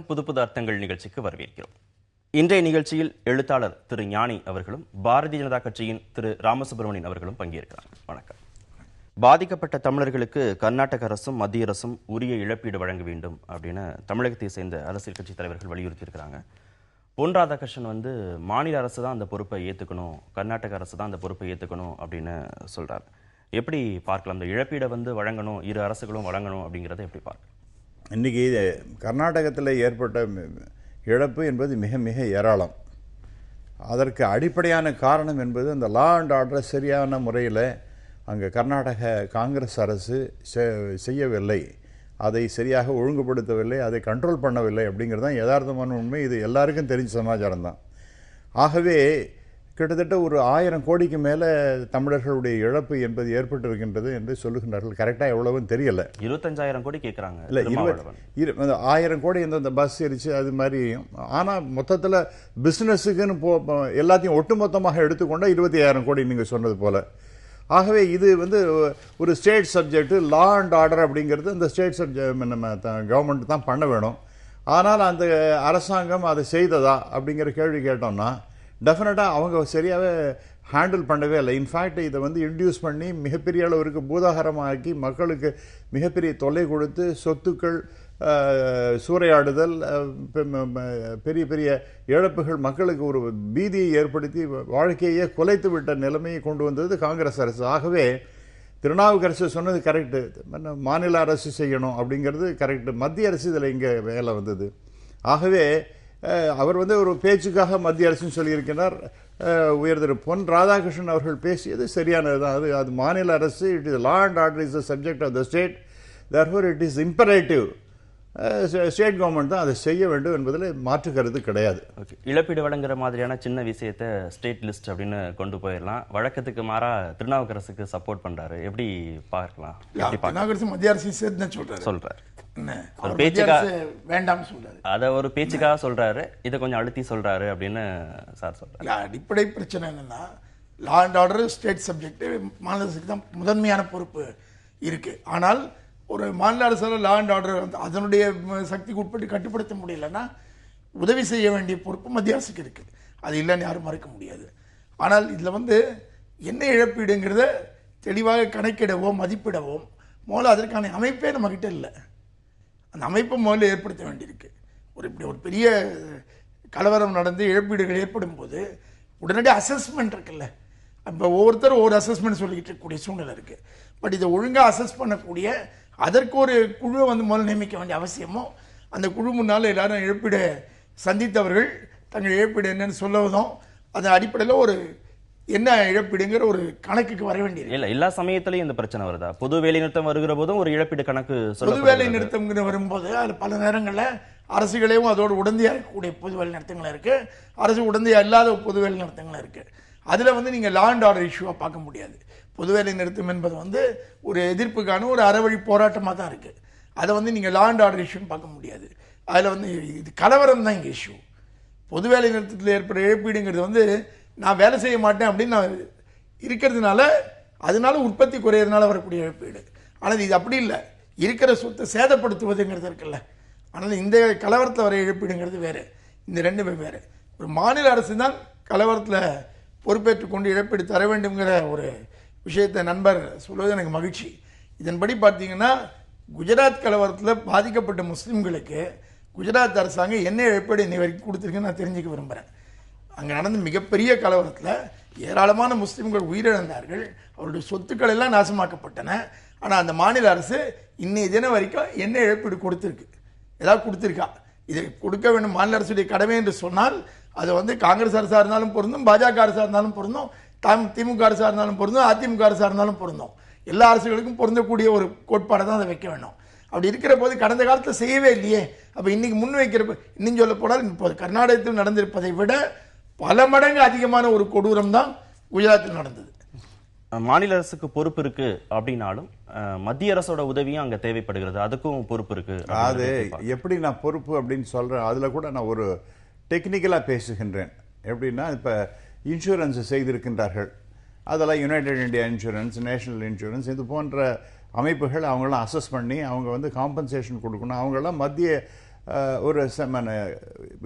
வணக்கம். புது புது அர்த்தங்கள் நிகழ்ச்சிக்கு வரவேற்கிறோம். இன்றைய நிகழ்ச்சியில் எழுத்தாளர் திரு ஞானி அவர்களும் பாரதிய ஜனதா கட்சியின் திரு ராமசுப்ரமணியன் அவர்களும் பங்கேற்கிறார். வணக்கம். பாதிக்கப்பட்ட தமிழர்களுக்கு கர்நாடக அரசும் மத்திய அரசும் உரிய இழப்பீடு வழங்க வேண்டும் அப்படின்னு தமிழகத்தை சேர்ந்த அரசியல் கட்சி தலைவர்கள் வலியுறுத்தியிருக்கிறாங்க. பொன் ராதாகிருஷ்ணன் மாநில அரசு தான் அந்த பொறுப்பை ஏற்றுக்கணும், கர்நாடக அரசு தான் அந்த பொறுப்பை ஏற்றுக்கணும் அப்படின்னு சொல்றாரு. எப்படி பார்க்கலாம்? அந்த இழப்பீடை வழங்கணும், இரு அரசுகளும் வழங்கணும் அப்படிங்கிறத எப்படி பார்க்கலாம்? இன்றைக்கி கர்நாடகத்தில் ஏற்பட்ட இழப்பு என்பது மிக மிக ஏராளம். அதற்கு அடிப்படையான காரணம் என்பது அந்த லா அண்ட் ஆர்டரை சரியான முறையில் அங்கே கர்நாடக காங்கிரஸ் அரசு செய்யவில்லை, அதை சரியாக ஒழுங்குபடுத்தவில்லை, அதை கண்ட்ரோல் பண்ணவில்லை அப்படிங்கிறது தான் யதார்த்தமான உண்மை. இது எல்லாருக்கும் தெரிஞ்ச சமாச்சாரம் தான். ஆகவே கிட்டத்தட்ட ஒரு 1000 கோடிக்கு மேலே தமிழர்களுடைய இழப்பு என்பது ஏற்பட்டிருக்கின்றது என்று சொல்லுகின்றார்கள். கரெக்டாக எவ்வளவுன்னு தெரியல. 25,000 கோடி கேட்குறாங்க. இல்லை, 1000 கோடி இந்த பஸ் எரிச்சு அது மாதிரி. ஆனால் மொத்தத்தில் பிஸ்னஸுக்குன்னு எல்லாத்தையும் ஒட்டுமொத்தமாக எடுத்துக்கொண்டால் 25,000 கோடி நீங்கள் சொன்னது போல். ஆகவே இது ஒரு state subject. Law and order அப்படிங்கிறது அந்த ஸ்டேட் சப்ஜெக்ட் நம்ம கவர்மெண்ட் தான் பண்ண வேணும். ஆனால் அந்த அரசாங்கம் அதை செய்ததா அப்படிங்கிற கேள்வி கேட்டோம்னா டெஃபினட்டாக அவங்க சரியாகவே ஹேண்டில் பண்ணவே இல்லை. இன்ஃபேக்ட் இதை இன்டியூஸ் பண்ணி மிகப்பெரிய அளவிற்கு பூதாகரமாக்கி மக்களுக்கு மிகப்பெரிய தொல்லை கொடுத்து சொத்துக்கள் சூறையாடுதல், பெரிய பெரிய இழப்புகள், மக்களுக்கு ஒரு பீதியை ஏற்படுத்தி வாழ்க்கையே குலைத்து விட்ட நிலைமையை கொண்டு வந்தது காங்கிரஸ் அரசு. ஆகவே திருநாவுக்கரசு சொன்னது கரெக்டு, மாநில அரசு செய்யணும் அப்படிங்கிறது கரெக்டு. மத்திய அரசு இதில் இங்கே வேலை வந்தது. ஆகவே அவர் ஒரு பேச்சுக்காக மத்திய அரசுன்னு சொல்லியிருக்கிறார். உயர் திரு பொன் ராதாகிருஷ்ணன் அவர்கள் பேசியது சரியானது தான். அது மாநில அரசு, it is law and order is the subject of the state, therefore it is imperative. State government தான் அதை செய்ய வேண்டும் என்பதில் மாற்று கருத்து கிடையாது. ஓகே, இழப்பீடு வழங்குற மாதிரியான சின்ன விஷயத்தை ஸ்டேட் லிஸ்ட் அப்படின்னு கொண்டு போயிடலாம். வழக்கத்துக்கு மாறா திருநாவுக்கரசுக்கு சப்போர்ட் பண்றாரு. எப்படி பார்க்கலாம்? திருநாவுக்கரசு மத்திய அரசு சேர்த்து சொல்றாரு. ஒரு பேச்சுக்காக வேண்டாம் சொல்றாரு. அதை ஒரு பேச்சுக்காக சொல்றாரு, இதை கொஞ்சம் அழுத்தி சொல்றாரு அப்படின்னு சார் சொல்றாரு. அடிப்படை பிரச்சனை என்னன்னா, லா அண்ட் ஆர்டர் ஸ்டேட் சப்ஜெக்ட், மாநில அரசுக்கு தான் முதன்மையான பொறுப்பு இருக்கு. ஆனால் ஒரு மாநில அரசால் லா அண்ட் ஆர்டர் அதனுடைய சக்திக்கு உட்பட்டு கட்டுப்படுத்த முடியலன்னா உதவி செய்ய வேண்டிய பொறுப்பு மத்திய அரசுக்கு இருக்கு. அது இல்லைன்னு யாரும் மறுக்க முடியாது. ஆனால் இதில் என்ன இழப்பீடுங்கிறத தெளிவாக கணக்கிடவோ மதிப்பிடவோ முதல்ல அதற்கான அமைப்பே நம்மக்கிட்ட இல்லை. அந்த அமைப்பை முதல்ல ஏற்படுத்த வேண்டியிருக்கு. இப்படி ஒரு பெரிய கலவரம் நடந்து இழப்பீடுகள் ஏற்படும் போது உடனடி அசஸ்மெண்ட் இருக்குல்ல. இப்போ ஒவ்வொருத்தரும் ஒவ்வொரு அசஸ்மெண்ட் சொல்லிக்கிட்டு இருக்கக்கூடிய சூழ்நிலை இருக்குது. பட் இதை ஒழுங்காக அசஸ் பண்ணக்கூடிய அதற்கு ஒரு குழுவை முதல்ல நியமிக்க வேண்டிய அவசியமோ, அந்த குழு முன்னால் எல்லாரும் இழப்பீடு சந்தித்தவர்கள் தங்கள் இழப்பீடு என்னன்னு சொல்லுவதும் அதன் அடிப்படையில் ஒரு என்ன இழப்பீடுங்கிற ஒரு கணக்குக்கு வர வேண்டியது. இல்ல, எல்லா சமயத்திலையும் இந்த பிரச்சனை வருதா? பொது வேலை நிறுத்தம் வருகிற போதும் ஒரு இழப்பீடு கணக்கு, பொது வேலை நிறுத்தம் வரும்போது அது பல நேரங்களில் அரசுகளையும் அதோடு உடந்தையாக இருக்கக்கூடிய பொது வேலை நிறுத்தங்கள் இருக்கு, அரசு உடந்தையாக இல்லாத பொது வேலை நிறுத்தங்கள் இருக்கு. அதில் நீங்கள் லா அண்ட் ஆர்டர் இஷ்யூவாக பார்க்க முடியாது. பொது வேலை நிறுத்தம் என்பது ஒரு எதிர்ப்புக்கான ஒரு அறவழி போராட்டமாக தான் இருக்கு. அதை நீங்கள் லா அண்ட் ஆர்டர் இஷ்யூன்னு பார்க்க முடியாது. அதில் இது கலவரம் தான் இங்கே இஷ்யூ. பொது வேலை நிறுத்தத்தில் ஏற்படுற இழப்பீடுங்கிறது நான் வேலை செய்ய மாட்டேன் அப்படின்னு நான் இருக்கிறதுனால அதனால உற்பத்தி குறையிறதுனால வரக்கூடிய இழப்பீடு. ஆனால் இது அப்படி இல்லை, இருக்கிற சொத்தை சேதப்படுத்துவதுங்கிறது இருக்குல்ல. ஆனால் இந்த கலவரத்தில் வர இழப்பீடுங்கிறது வேறு. இந்த ரெண்டுமே வேறு. ஒரு மாநில அரசு தான் கலவரத்தில் பொறுப்பேற்றுக்கொண்டு இழப்பீடு தர வேண்டுங்கிற ஒரு விஷயத்தை நண்பர் சொல்வது எனக்கு மகிழ்ச்சி. இதன்படி பார்த்தீங்கன்னா குஜராத் கலவரத்தில் பாதிக்கப்பட்ட முஸ்லீம்களுக்கு குஜராத் அரசாங்கம் என்ன இழப்பீடு இன்னை வரைக்கும் கொடுத்துருக்குன்னு நான் தெரிஞ்சுக்க விரும்புகிறேன். அங்கே நடந்த மிகப்பெரிய கலவரத்தில் ஏராளமான முஸ்லீம்கள் உயிரிழந்தார்கள், அவருடைய சொத்துக்கள் எல்லாம் நாசமாக்கப்பட்டன. ஆனால் அந்த மாநில அரசு இன்னைய தினம் வரைக்கும் என்ன இழப்பீடு கொடுத்துருக்கு? ஏதாவது கொடுத்துருக்கா? இதை கொடுக்க வேண்டும், மாநில அரசுடைய கடமை என்று சொன்னால் அது காங்கிரஸ் அரசாக இருந்தாலும் பொருந்தும், பாஜக அரசாக இருந்தாலும் பொருந்தும், திமுக அரசாக இருந்தாலும் பொருந்தும், அதிமுக அரசாக இருந்தாலும் பொருந்தும். எல்லா அரசுகளுக்கும் பொருந்தக்கூடிய ஒரு கோட்பாடை தான் அதை வைக்க வேண்டும். அப்படி இருக்கிற போது கடந்த காலத்தில் செய்யவே இல்லையே. அப்போ இன்னைக்கு முன் வைக்கிறப்ப இன்னும் சொல்ல போனால் இப்போது கர்நாடகத்தில் நடந்திருப்பதை விட பல மடங்கு அதிகமான ஒரு கொடூரம் தான் குஜராத்தில் நடந்தது. மாநில அரசுக்கு பொறுப்பு இருக்கு அப்படின்னாலும் மத்திய அரசோட உதவியும் அங்க தேவைப்படுகிறது, அதுக்கும் பொறுப்பு இருக்கு. அது எப்படி நான் பொறுப்பு அப்படின்னு சொல்றேன், அதுல கூட நான் ஒரு டெக்னிக்கலா பேசுகின்றேன். எப்படின்னா இப்ப இன்சூரன்ஸ் செய்திருக்கின்றார்கள், அதெல்லாம் United India insurance, national insurance, இது போன்ற அமைப்புகள் அவங்களாம் அசஸ் பண்ணி அவங்க காம்பன்சேஷன் கொடுக்கணும். அவங்களாம் மத்திய ஒரு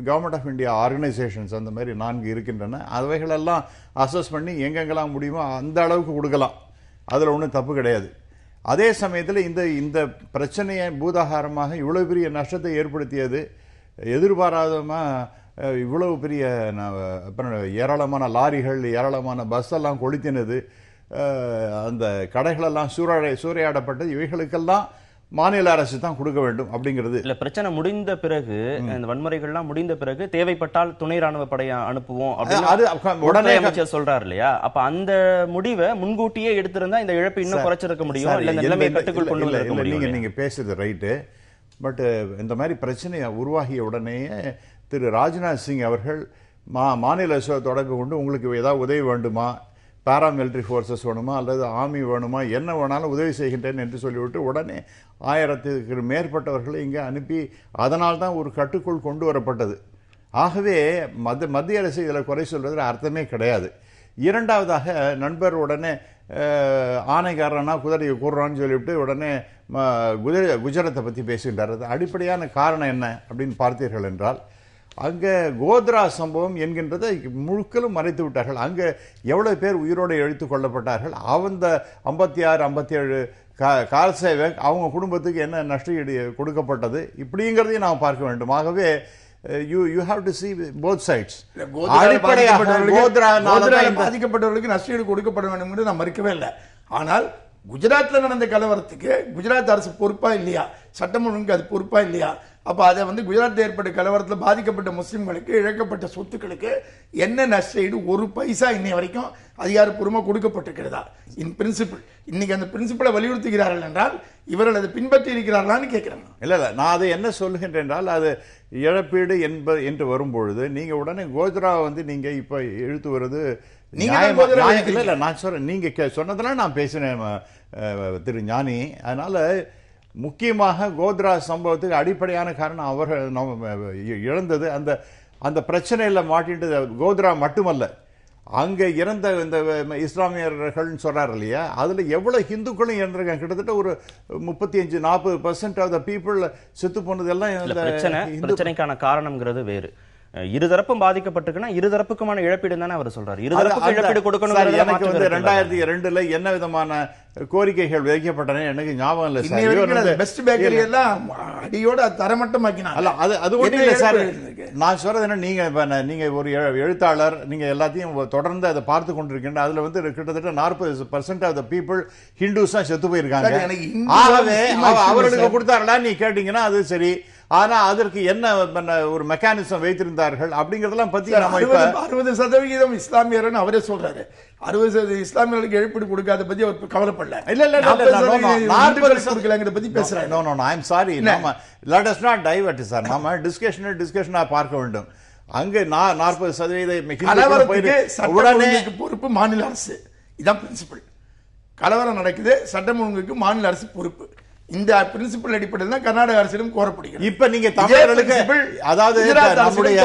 கவர்மெண்ட் ஆஃப் இந்தியா ஆர்கனைசேஷன்ஸ் அந்த மாதிரி 4 இருக்கின்றன. அவைகளெல்லாம் அசஸ் பண்ணி எங்கெங்கெல்லாம் முடியுமோ அந்த அளவுக்கு கொடுக்கலாம். அதில் ஒன்றும் தப்பு கிடையாது. அதே சமயத்தில் இந்த பிரச்சனையை பூதாகாரமாக இவ்வளவு பெரிய நஷ்டத்தை ஏற்படுத்தியது, எதிர்பாராதமாக இவ்வளவு பெரிய ஏராளமான லாரிகள், ஏராளமான பஸ் எல்லாம் கொளுத்தினது, அந்த கடைகளெல்லாம் சூறையாடப்பட்டது, இவைகளுக்கெல்லாம் மாநில அரசு தான் கொடுக்க வேண்டும் அப்படிங்கிறது இல்ல. பிரச்சனை முடிந்த பிறகு, இந்த வன்முறைகள்லாம் முடிந்த பிறகு தேவைப்பட்டால் துணை ராணுவ படையை அனுப்புவோம் அப்படின்னு உடனே அமைச்சர் சொல்றாரு இல்லையா? அப்ப அந்த முடிவை முன்கூட்டியே எடுத்திருந்தா இந்த இழப்பு இன்னும் குறைச்சிருக்க முடியும், இல்ல இந்த நிலைமையை கட்டுக்குள் கொண்டு வந்திருக்க முடியும். நீங்க பேசுறது ரைட்டு. பட் இந்த மாதிரி பிரச்சனை உருவாகிய உடனேயே திரு ராஜ்நாத் சிங் அவர்கள் மாநில அரசு தொடர்பு கொண்டு உங்களுக்கு ஏதாவது உதவி வேண்டுமா, பாராமிலிட்டரி ஃபோர்ஸஸ் வேணுமா அல்லது ஆர்மி வேணுமா, என்ன வேணாலும் உதவி செய்கின்றேன் என்று சொல்லிவிட்டு உடனே 1000க்கு மேற்பட்டவர்களை இங்கே அனுப்பி அதனால்தான் ஒரு கட்டுக்குள் கொண்டு வரப்பட்டது. ஆகவே மத்திய அரசு இதில் குறை சொல்வதில் அர்த்தமே கிடையாது. இரண்டாவதாக நண்பர் உடனே ஆணைக்காரனா குதிரையை கூடுறான்னு சொல்லிவிட்டு உடனே குஜராத்தை பற்றி பேசுகின்றார். அது அடிப்படையான காரணம் என்ன அப்படின்னு பார்த்தீர்கள் என்றால், அங்கே கோத்ரா சம்பவம் என்கின்றதை முழுக்கலும் மறைத்து விட்டார்கள். அங்கே எவ்வளவு பேர் உயிரோடு இழுத்து கொள்ளப்பட்டார்கள், அந்த 56-57 கால் சேவக் அவங்க குடும்பத்துக்கு என்ன நஷ்டஈடு கொடுக்கப்பட்டது, இப்படிங்கிறதையும் நாம் பார்க்க வேண்டும். ஆகவே you have to see both sides. பாதிக்கப்பட்டவர்களுக்கு நஷ்டஈடு கொடுக்கப்பட வேண்டும் என்று நான் மறுக்கவே இல்லை. ஆனால் குஜராத்ல நடந்த கலவரத்துக்கு குஜராத் அரசு பொறுப்பா இல்லையா, சட்டம் ஒழுங்கு அது பொறுப்பா இல்லையா? அப்ப அதை குஜராத்தில் ஏற்பட்ட கலவரத்தில் பாதிக்கப்பட்ட முஸ்லிம்களுக்கு இழக்கப்பட்ட சொத்துக்களுக்கு என்ன நஷ்டஈடு ஒரு பைசா இன்னை வரைக்கும் அதிகாரப்பூர்வமாக கொடுக்கப்பட்டிருக்கிறதா? இன் பிரின்சிபிள் இன்னைக்கு அந்த பிரின்சிபிளை வலியுறுத்துகிறார்கள் என்றால் இவர்கள் அதை பின்பற்றி இருக்கிறார்களான்னு கேட்கிறேன். இல்ல நான் அதை என்ன சொல்லுகின்றேன் என்றால், அது இழப்பீடு என்று வரும்பொழுது நீங்க உடனே கோத்ரா நீங்க இப்ப இழுத்து வருது இல்ல. நான் சொல்றேன், நீங்க சொன்னதெல்லாம் நான் பேசினேன் திரு ஞானி. அதனால முக்கியமாக கோத்ரா சம்பவத்துக்கு அடிப்படையான காரணம் அவர்கள் இழந்தது அந்த பிரச்சனையில் மாட்டிட்டு. கோத்ரா மட்டுமல்ல, அங்க இறந்த இந்த இஸ்லாமியர்கள் சொல்றாரு இல்லையா, அதுல எவ்வளவு ஹிந்துக்களும் இறந்திருக்காங்க. கிட்டத்தட்ட ஒரு 35-40% ஆஃப் த பீப்புள் செத்து போனது எல்லாம். பிரச்சனைக்கான காரணம்ங்கிறது வேறு. இருதரப்பும் பாதிக்கப்பட்டிருக்குன்னா இருதரப்புக்குமான இழப்பீடு தானே அவர் சொல்றாரு. இருதரப்புக்கு இழப்பீடு கொடுக்கணும். எனக்கு 2002 என்ன விதமான கோரிக்கைகள் வைக்கப்பட்டன எனக்கு ஞாபகம் இல்லை. பெஸ்ட் பேக்கரி எல்லாம் அடியோட தரமட்டமாக்கினாங்க. அல்ல, அது ஒன்றும் இல்லை சார். நான் சொல்றது என்ன, நீங்க ஒரு எழுத்தாளர், நீங்க எல்லாத்தையும் தொடர்ந்து அதை பார்த்து கொண்டிருக்கின்ற, அதுல கிட்டத்தட்ட 40% ஆஃப் த பீப்புள் ஹிந்துஸ் தான் செத்து போயிருக்காங்க. ஆகவே அவர்களுக்கு கொடுத்தார்களா நீ கேட்டீங்கன்னா அது சரி. ஆனா அதற்கு என்ன ஒரு மெக்கானிசம் வைத்திருந்தார்கள் அப்படிங்கறதெல்லாம் பத்தி நம்ம 60% இஸ்லாமியர் அவரே சொல்றாரு. 60% இஸ்லாமியர்களுக்கு இழப்பீடு கொடுக்காத பத்தி அவர் கவலைப்படல. இல்ல 40% பத்தி பேசுறாரு. No no I am sorry. நாம let us not divert sir. நாம டிஸ்கஷனா பார்க்க வேண்டும். அங்க 40% உடனே பொறுப்பு மாநில அரசு. இதான் பிரின்சிபல். கலவரம் நடக்குது, சட்டம் ஒழுங்குக்கு மாநில அரசு பொறுப்பு. இந்த பிரின்சிபல் அடிப்படையில் தான் கர்நாடக அரசிடம் கோரப்படுகிறது. இப்ப நீங்க தமிழர்களுக்கு, அதாவது நம்முடைய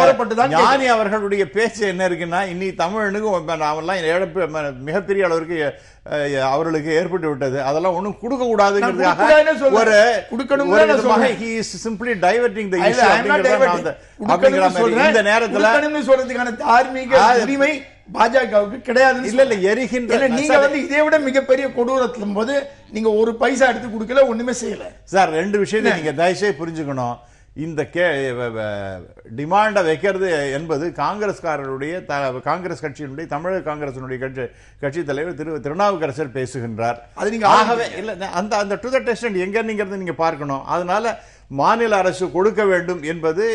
ஞானி அவர்களுடைய பேச்சு என்ன இருக்குன்னா, இன்னைக்கு தமிழனுக்கு அவெல்லாம் இழப்பு மிகப்பெரிய அளவிற்கு அவர்களுக்கு ஏற்பட்டு விட்டது, அதெல்லாம் ஒண்ணும் கொடுக்க கூடாதுங்கிறதுக்காக ஒரு சிம்பிளி டைவர்ட்டிங் தி இஷ்யூ இந்த நேரத்துல சொல்றதுக்கான தார்மீக உரிமை பாஜகவுக்கு கிடையாது. இல்ல எரிகின்ற நீங்க இதை விட மிகப்பெரிய கொடூரத்திலும் போது நீங்க ஒரு பைசா எடுத்து கொடுக்கல, ஒண்ணுமே செய்யல சார். 2 விஷயத்தை நீங்க தயவுசெய்து புரிஞ்சுக்கணும். இந்த டிமாண்டை வைக்கிறது என்பது காங்கிரஸ்காரருடைய காங்கிரஸ் கட்சியினுடைய தமிழக காங்கிரசினுடைய கட்சி தலைவர் திருநாவுக்கரசர் பேசுகின்றார். ஆகவே இல்ல அந்த டு த டெஸ்ட் எங்கிறது நீங்க பார்க்கணும். அதனால மாநில அரசு கொடுக்க வேண்டும் என்பது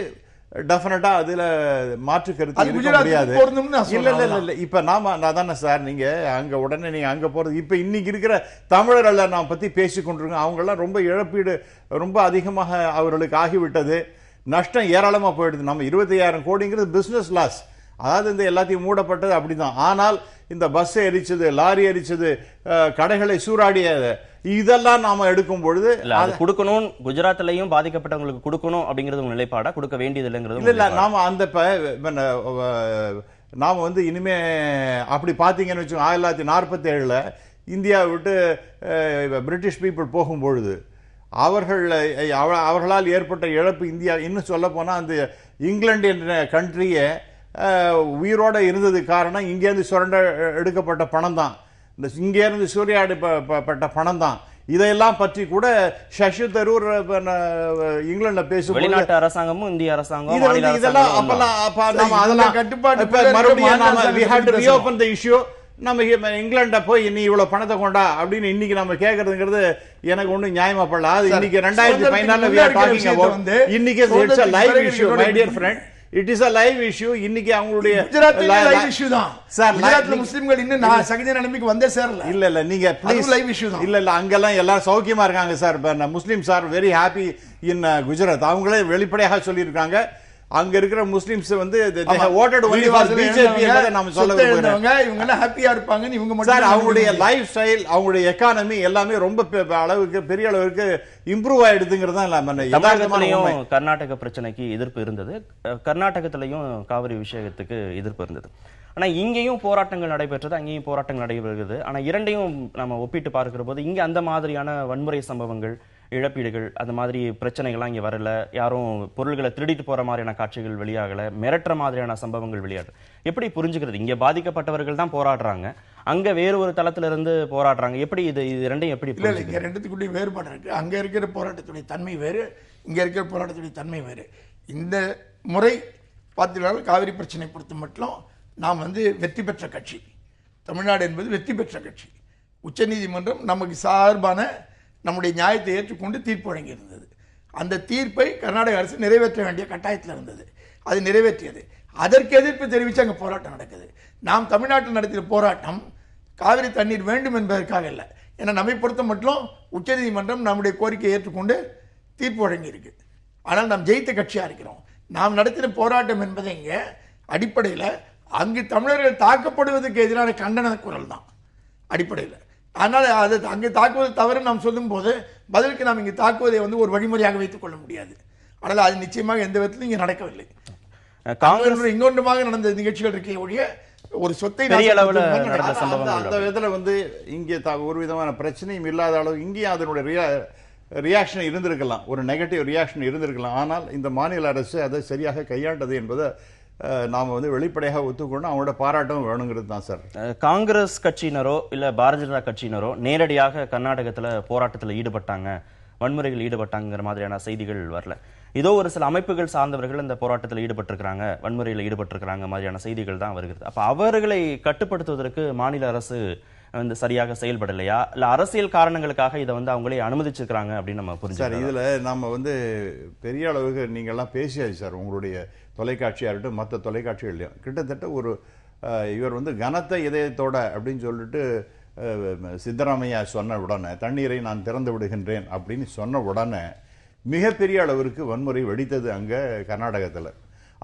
டெஃபினட்டா அதுல மாற்று கருத்து இருக்க முடியாது. இல்ல இல்ல இல்ல இப்ப நான் தானே சார், நீங்க அங்க உடனே நீங்க அங்க போறது, இப்ப இன்னைக்கு இருக்கிற தமிழர்கள் நான் பத்தி பேசிக் கொண்டிருக்கோம். அவங்க எல்லாம் ரொம்ப இழப்பீடு ரொம்ப அதிகமாக அவர்களுக்கு ஆகிவிட்டது, நஷ்டம் ஏராளமா போயிடுது. நம்ம 25,000 கோடிங்கிறது பிசினஸ் லாஸ். அதாவது இந்த எல்லாத்தையும் மூடப்பட்டது அப்படிதான். ஆனால் இந்த பஸ் எரிச்சது, லாரி எரிச்சது, கடைகளை சூறாடிய, இதெல்லாம் நாம எடுக்கும் பொழுது கொடுக்கணும். குஜராத்லயும் பாதிக்கப்பட்டவங்களுக்கு கொடுக்கணும் அப்படிங்கிறது உங்க நிலைப்பாடா? கொடுக்க வேண்டியது இல்லைங்கிறது இல்ல. நாம அந்த நாம இனிமே அப்படி பாத்தீங்கன்னு வச்சுக்கோங்க, 1947 இந்தியாவை விட்டு பிரிட்டிஷ் பீப்புள் போகும்பொழுது அவர்களால் ஏற்பட்ட இழப்பு இந்தியா, இன்னும் சொல்ல போனால் அந்த இங்கிலாந்து என்ற கண்ட்ரியை உயிரோட இருந்தது காரணம் இங்கேருந்து சுரண்ட எடுக்கப்பட்ட பணம் தான், இந்த இங்கேருந்து சூறையாடப்பட்ட பணம் தான். இதையெல்லாம் பற்றி கூட சசி தரூர் இங்கிலாந்துல பேசும் வெளிநாட்டு அரசாங்கமும் இந்திய அரசாங்கம் நம்ம இங்கிலாண்ட போய் நீ இவ்வளவு பணத்தை கொண்டா அப்படின்னு இன்னைக்கு நம்ம கேட்கறதுங்கிறது எனக்கு ஒன்றும் நியாயமா படல. அது இன்னைக்கு 2014 இன்னைக்கு it's a live issue my dear friend. It is a live issue. இன்னைக்கு அவங்களுடைய லைவ் இஷ்யூ தான் சார். குஜராத்ல முஸ்லிம்கள் இன்னும் சகஜ நிலைமைக்கு வந்தே சேரல. இல்ல நீங்க ப்ளீஸ் லைவ் இஷ்யூ தான். இல்ல அங்கெல்லாம் எல்லாரும் சௌக்கியமா இருக்காங்க sir. Muslims are very happy in Gujarat. அவங்களே வெளிப்படையாக சொல்லியிருக்காங்க. அங்க இருக்கிற முஸ்லிம்ஸ் வந்து ஓட்டட் ஒன்லி ஃபார் பிஜேபி என்பதை நாம சொல்ல விரும்புறோம். இவங்க எல்லாம் ஹாப்பியா இருப்பாங்கன்னு இவங்க மட்டும் சார் அவங்களுடைய லைஃப் ஸ்டைல், அவங்களுடைய எக்கானமி எல்லாமே ரொம்ப அளவுக்கு பெரிய அளவுக்கு இம்ப்ரூவ் ஆயிடுதுங்கிறது தான் தமிழகத்திலையும் கர்நாடக பிரச்சனைக்கு எதிர்ப்பு இருந்தது, கர்நாடகத்திலையும் காவிரி விஷயத்துக்கு எதிர்ப்பு இருந்தது. ஆனா இங்கேயும் போராட்டங்கள் நடைபெற்றது, அங்கேயும் போராட்டங்கள் நடைபெறுகிறது. ஆனா இரண்டையும் நம்ம ஒப்பிட்டு பார்க்கிற போது இங்க அந்த மாதிரியான வன்முறை சம்பவங்கள், இழப்பீடுகள், அந்த மாதிரி பிரச்சனைகள்லாம் இங்க வரல. யாரும் பொருள்களை திருடிட்டு போற மாதிரியான காட்சிகள் வெளியாகல, மிரட்டுற மாதிரியான சம்பவங்கள் வெளியாகல. எப்படி புரிஞ்சுக்கிறது? இங்க பாதிக்கப்பட்டவர்கள் தான் போராடுறாங்க, அங்க வேறு ஒரு தளத்துல இருந்து போராடுறாங்க. எப்படி இது ரெண்டையும் எப்படி? இல்ல இங்க ரெண்டுத்துக்குள்ளே வேறுபாடு இருக்கு. அங்க இருக்கிற போராட்டத்துடைய தன்மை வேறு, இங்க இருக்கிற போராட்டத்துடைய தன்மை வேறு. இந்த முறை பார்த்தீங்கன்னா காவிரி பிரச்சனை பொறுத்த மட்டும் நாம் வந்து வெற்றி பெற்ற கட்சி, தமிழ்நாடு என்பது வெற்றி பெற்ற கட்சி. உச்சநீதிமன்றம் நமக்கு சார்பான நம்முடைய நியாயத்தை ஏற்றுக்கொண்டு தீர்ப்பு வழங்கியிருந்தது. அந்த தீர்ப்பை கர்நாடக அரசு நிறைவேற்ற வேண்டிய கட்டாயத்தில் இருந்தது, அது நிறைவேற்றியது. அதற்கு எதிர்ப்பு தெரிவித்து அங்கே போராட்டம் நடக்குது. நாம் தமிழ்நாட்டில் நடத்திய போராட்டம் காவிரி தண்ணீர் வேண்டும் என்பதற்காக இல்லை. ஏன்னா நம்மை பொறுத்த மட்டும் உச்சநீதிமன்றம் நம்முடைய கோரிக்கையை ஏற்றுக்கொண்டு தீர்ப்பு வழங்கியிருக்கு. ஆனால் நாம் ஜெயித்த கட்சியாக இருக்கிறோம். நாம் நடத்தின போராட்டம் என்பதை இங்கே அடிப்படையில் அங்கு தமிழர்கள் தாக்கப்படுவதற்கு எதிரான கண்டன குரல் தான் அடிப்படையில். ஆனால் அது அங்கே தாக்குவது தவறு நாம் சொல்லும் போது பதிலுக்கு நாம் இங்கே தாக்குவதை வந்து ஒரு வழிமுறையாக வைத்துக் கொள்ள முடியாது. ஆனால் அது நிச்சயமாக எந்த விதத்திலும் இங்கே நடக்கவில்லை. காங்கிரஸ் இங்கொன்றுமாக நடந்த நிகழ்ச்சிகள் இருக்க ஒழிய ஒரு சொத்தை அந்த விதத்துல வந்து இங்கே ஒரு விதமான பிரச்சனையும் இல்லாத அளவு இங்கேயும் அதனுடைய ரியாக்ஷன் இருந்திருக்கலாம், ஒரு நெகட்டிவ் ரியாக்ஷன் இருந்திருக்கலாம். ஆனால் இந்த மாநில அரசு அதை சரியாக கையாண்டது என்பதை நாம வந்து வெளிப்படையாக ஒத்துக்கொண்டு அவங்களோட பாராட்டம் வேணுங்கிறது தான் சார். காங்கிரஸ் கட்சியினரோ இல்ல பாரதிய ஜனதா கட்சியினரோ நேரடியாக கர்நாடகத்துல போராட்டத்தில் ஈடுபட்டாங்க, வன்முறைகள் ஈடுபட்டாங்கிற மாதிரியான செய்திகள் வரல. ஏதோ ஒரு சில அமைப்புகள் சார்ந்தவர்கள் இந்த போராட்டத்தில் ஈடுபட்டிருக்கிறாங்க, வன்முறையில் ஈடுபட்டிருக்கிறாங்க மாதிரியான செய்திகள் தான் வருகிறது. அப்ப அவர்களை கட்டுப்படுத்துவதற்கு மாநில அரசு வந்து சரியாக செயல்படலையா, இல்ல அரசியல் காரணங்களுக்காக இதை வந்து அவங்களே அனுமதிச்சிருக்கிறாங்க அப்படின்னு நம்ம புரிஞ்சுக்கலாம். இதுல நம்ம வந்து பெரிய அளவுக்கு நீங்க எல்லாம் பேசியாச்சு சார். உங்களுடைய தொலைக்காட்சியா இருக்கட்டும், மற்ற தொலைக்காட்சிகள்லையும் கிட்டத்தட்ட ஒரு இவர் வந்து கனத்த இதயத்தோட அப்படின்னு சொல்லிட்டு சித்தராமையா சொன்ன உடனே தண்ணீரை நான் திறந்து விடுகின்றேன் அப்படின்னு சொன்ன உடனே மிகப்பெரிய அளவிற்கு வன்முறை வெடித்தது அங்கே கர்நாடகத்தில்.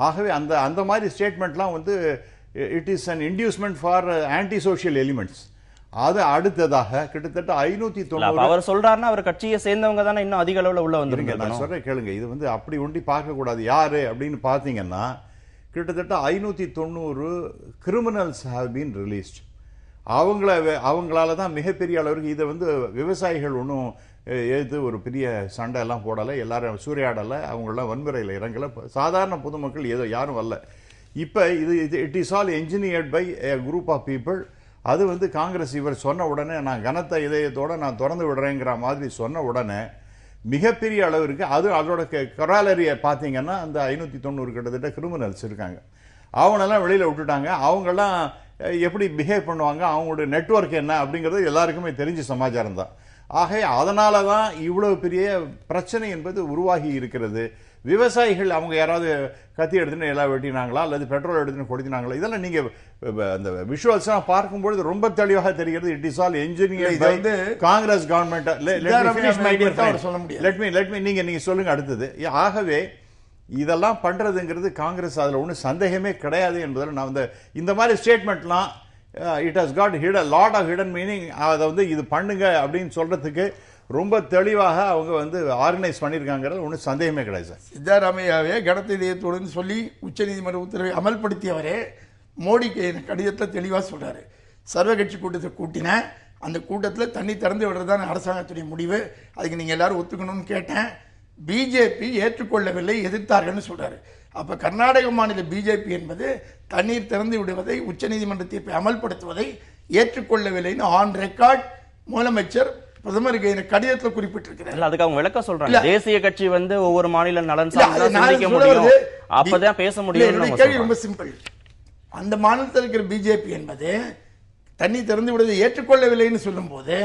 ஆகவே அந்த மாதிரி ஸ்டேட்மெண்ட்லாம் வந்து it is an inducement for anti social elements. அது அடுத்ததாக கிட்டத்தட்ட 590 அவர் சொல்றாருன்னா அவர் கட்சியை சேர்ந்தவங்க தானே இன்னும் அதிக அளவில் உள்ள வந்துருங்க. நான் சொல்றேன் கேளுங்க, இது வந்து அப்படி ஒண்டி பார்க்க கூடாது. யாரு அப்படின்னு பார்த்தீங்கன்னா கிட்டத்தட்ட 590 கிரிமினல்ஸ் ஹேவ் பீன் ரிலீஸ்ட். அவங்களால தான் மிகப்பெரிய அளவுக்கு இதை வந்து விவசாயிகள் ஒன்றும் எது ஒரு பெரிய சண்டை எல்லாம் போடலை, எல்லாரும் சூறையாடலை, அவங்களெல்லாம் வன்முறையில் இறங்கலை, சாதாரண பொதுமக்கள் ஏதோ யாரும் வரல. இப்போ it is all engineered by a group of people. அது வந்து காங்கிரஸ் இவர் சொன்ன உடனே நான் கனத்த இதயத்தோட நான் திறந்து விடுறேங்கிற மாதிரி சொன்ன உடனே மிகப்பெரிய அளவிற்கு அதோட கொராலரியை பார்த்தீங்கன்னா அந்த 590 கிட்டத்தட்ட கிரிமினல்ஸ் இருக்காங்க. அவங்களெல்லாம் வெளியில் விட்டுட்டாங்க. அவங்கெல்லாம் எப்படி பிஹேவ் பண்ணுவாங்க, அவங்களுடைய நெட்வொர்க் என்ன அப்படிங்கிறது எல்லாருக்குமே தெரிஞ்ச சமாச்சாரம் தான். ஆக அதனால தான் இவ்வளவு பெரிய பிரச்சனை என்பது உருவாகி இருக்கிறது. விவசாயிகள் அவங்க யாராவது கத்தி எடுத்துன்னு எல்லாம் வெட்டினாங்களா அல்லது பெட்ரோல் எடுத்துன்னு கொடுத்தினாங்களா, இதெல்லாம் நீங்க அந்த விஷுவல்ஸ் பார்க்கும்பொழுது ரொம்ப தெளிவாக தெரிகிறது. It is all engineered by Congress government. Let me நீங்க சொல்லுங்க அடுத்தது. ஆகவே இதெல்லாம் பண்றதுங்கிறது காங்கிரஸ், அதுல ஒன்றும் சந்தேகமே கிடையாது என்பதில் நான் இந்த மாதிரி ஸ்டேட்மெண்ட்லாம் it has got lot of hidden meaning. அதை வந்து இது பண்ணுங்க அப்படின்னு சொல்றதுக்கு ரொம்ப தெளிவாக அவங்க வந்து ஆர்கனைஸ் பண்ணியிருக்காங்கிறது ஒன்றும் சந்தேகமே கிடையாது சார். சித்தாராமையாவே கனத்த இதயத்தோடு சொல்லி உச்சநீதிமன்ற உத்தரவை அமல்படுத்தியவரே மோடிக்கு கடிதத்தில் தெளிவாக சொல்றாரு. சர்வ கட்சி கூட்டத்தை கூட்டின, அந்த கூட்டத்தில் தண்ணி திறந்து விடுறது தான் அரசாங்கத்துடைய முடிவு, அதுக்கு நீங்கள் எல்லாரும் ஒத்துக்கணும்னு கேட்டேன். பிஜேபி ஏற்றுக்கொள்ளவில்லை, எதிர்த்தார்கள்னு சொல்றாரு. அப்ப கர்நாடக மாநில பிஜேபி என்பது தண்ணீர் திறந்து விடுவதை, உச்சநீதிமன்ற தீர்ப்பை அமல்படுத்துவதை ஏற்றுக்கொள்ளவில்லைன்னு ஆன் ரெக்கார்ட் முதலமைச்சர் பிரதமருக்கு கடிதத்தில் குறிப்பிட்டிருக்கிறார். அதுக்கு அவங்க விளக்க சொல்றாங்க. தேசிய கட்சி வந்து ஒவ்வொரு மாநில நலன் சார்ந்து முடியும், அப்பதான் பேச முடியும். கேள்வி ரொம்ப சிம்பிள். அந்த மாநிலத்தில் இருக்கிற பிஜேபி என்பது தண்ணி திறந்து விடுவதை ஏற்றுக்கொள்ளவில்லைன்னு சொல்லும் போது